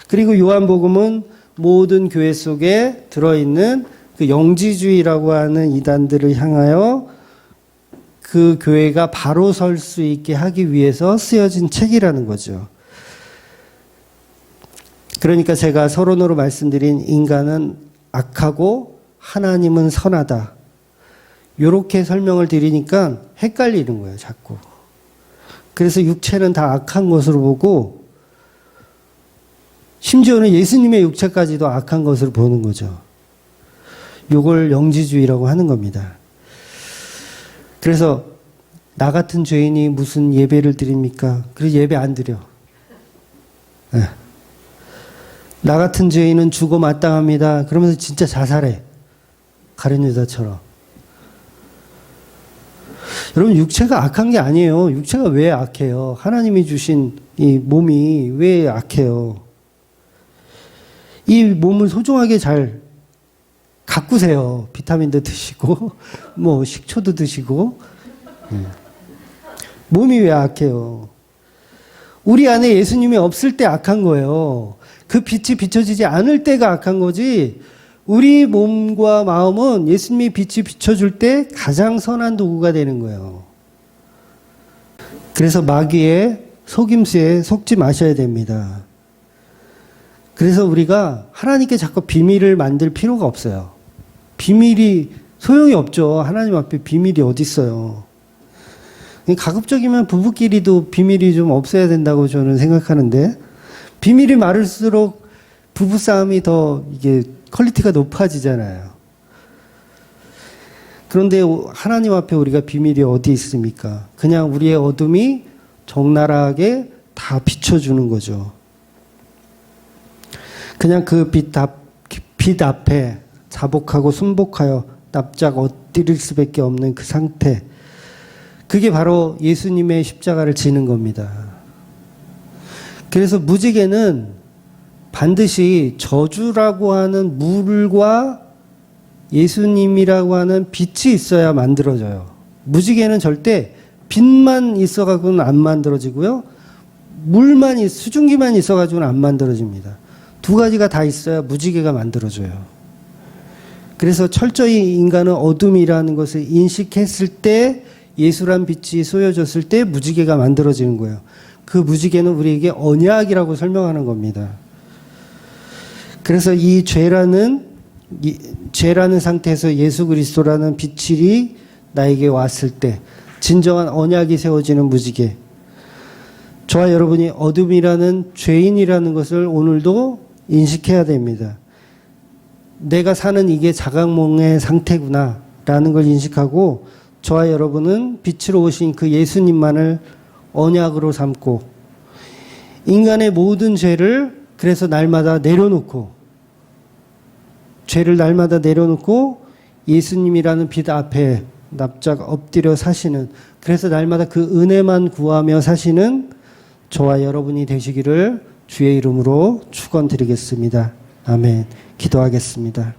그리고 요한복음은 모든 교회 속에 들어있는 그 영지주의라고 하는 이단들을 향하여 그 교회가 바로 설 수 있게 하기 위해서 쓰여진 책이라는 거죠. 그러니까 제가 서론으로 말씀드린 인간은 악하고 하나님은 선하다. 이렇게 설명을 드리니까 헷갈리는 거예요, 자꾸. 그래서 육체는 다 악한 것으로 보고 심지어는 예수님의 육체까지도 악한 것으로 보는 거죠. 이걸 영지주의라고 하는 겁니다. 그래서 나 같은 죄인이 무슨 예배를 드립니까? 그래서 예배 안 드려. 네. 나 같은 죄인은 죽어 마땅합니다. 그러면서 진짜 자살해. 가룟 유다처럼. 여러분, 육체가 악한 게 아니에요. 육체가 왜 악해요? 하나님이 주신 이 몸이 왜 악해요? 이 몸을 소중하게 잘 가꾸세요. 비타민도 드시고, 뭐, 식초도 드시고. 몸이 왜 악해요? 우리 안에 예수님이 없을 때 악한 거예요. 그 빛이 비춰지지 않을 때가 악한 거지, 우리 몸과 마음은 예수님이 빛이 비춰줄 때 가장 선한 도구가 되는 거예요. 그래서 마귀의 속임수에 속지 마셔야 됩니다. 그래서 우리가 하나님께 자꾸 비밀을 만들 필요가 없어요. 비밀이 소용이 없죠. 하나님 앞에 비밀이 어디 있어요. 가급적이면 부부끼리도 비밀이 좀 없어야 된다고 저는 생각하는데, 비밀이 많을수록 부부싸움이 더 이게 퀄리티가 높아지잖아요. 그런데 하나님 앞에 우리가 비밀이 어디 있습니까? 그냥 우리의 어둠이 적나라하게 다 비춰주는 거죠. 그냥 그 빛 앞에 자복하고 순복하여 납작 엎드릴 수밖에 없는 그 상태, 그게 바로 예수님의 십자가를 지는 겁니다. 그래서 무지개는 반드시 저주라고 하는 물과 예수님이라고 하는 빛이 있어야 만들어져요. 무지개는 절대 빛만 있어가지고는 안 만들어지고요, 수증기만 있어가지고는 안 만들어집니다. 두 가지가 다 있어야 무지개가 만들어져요. 그래서 철저히 인간은 어둠이라는 것을 인식했을 때, 예수란 빛이 쏘여졌을 때 무지개가 만들어지는 거예요. 그 무지개는 우리에게 언약이라고 설명하는 겁니다. 그래서 이 죄라는 상태에서 예수 그리스도라는 빛이 나에게 왔을 때 진정한 언약이 세워지는 무지개. 저와 여러분이 어둠이라는 죄인이라는 것을 오늘도 인식해야 됩니다. 내가 사는 이게 자각몽의 상태구나 라는 걸 인식하고, 저와 여러분은 빛으로 오신 그 예수님만을 언약으로 삼고, 인간의 모든 죄를 그래서 날마다 내려놓고, 예수님이라는 빛 앞에 납작 엎드려 사시는, 그래서 날마다 그 은혜만 구하며 사시는 저와 여러분이 되시기를 주의 이름으로 축원드리겠습니다. 아멘. 기도하겠습니다.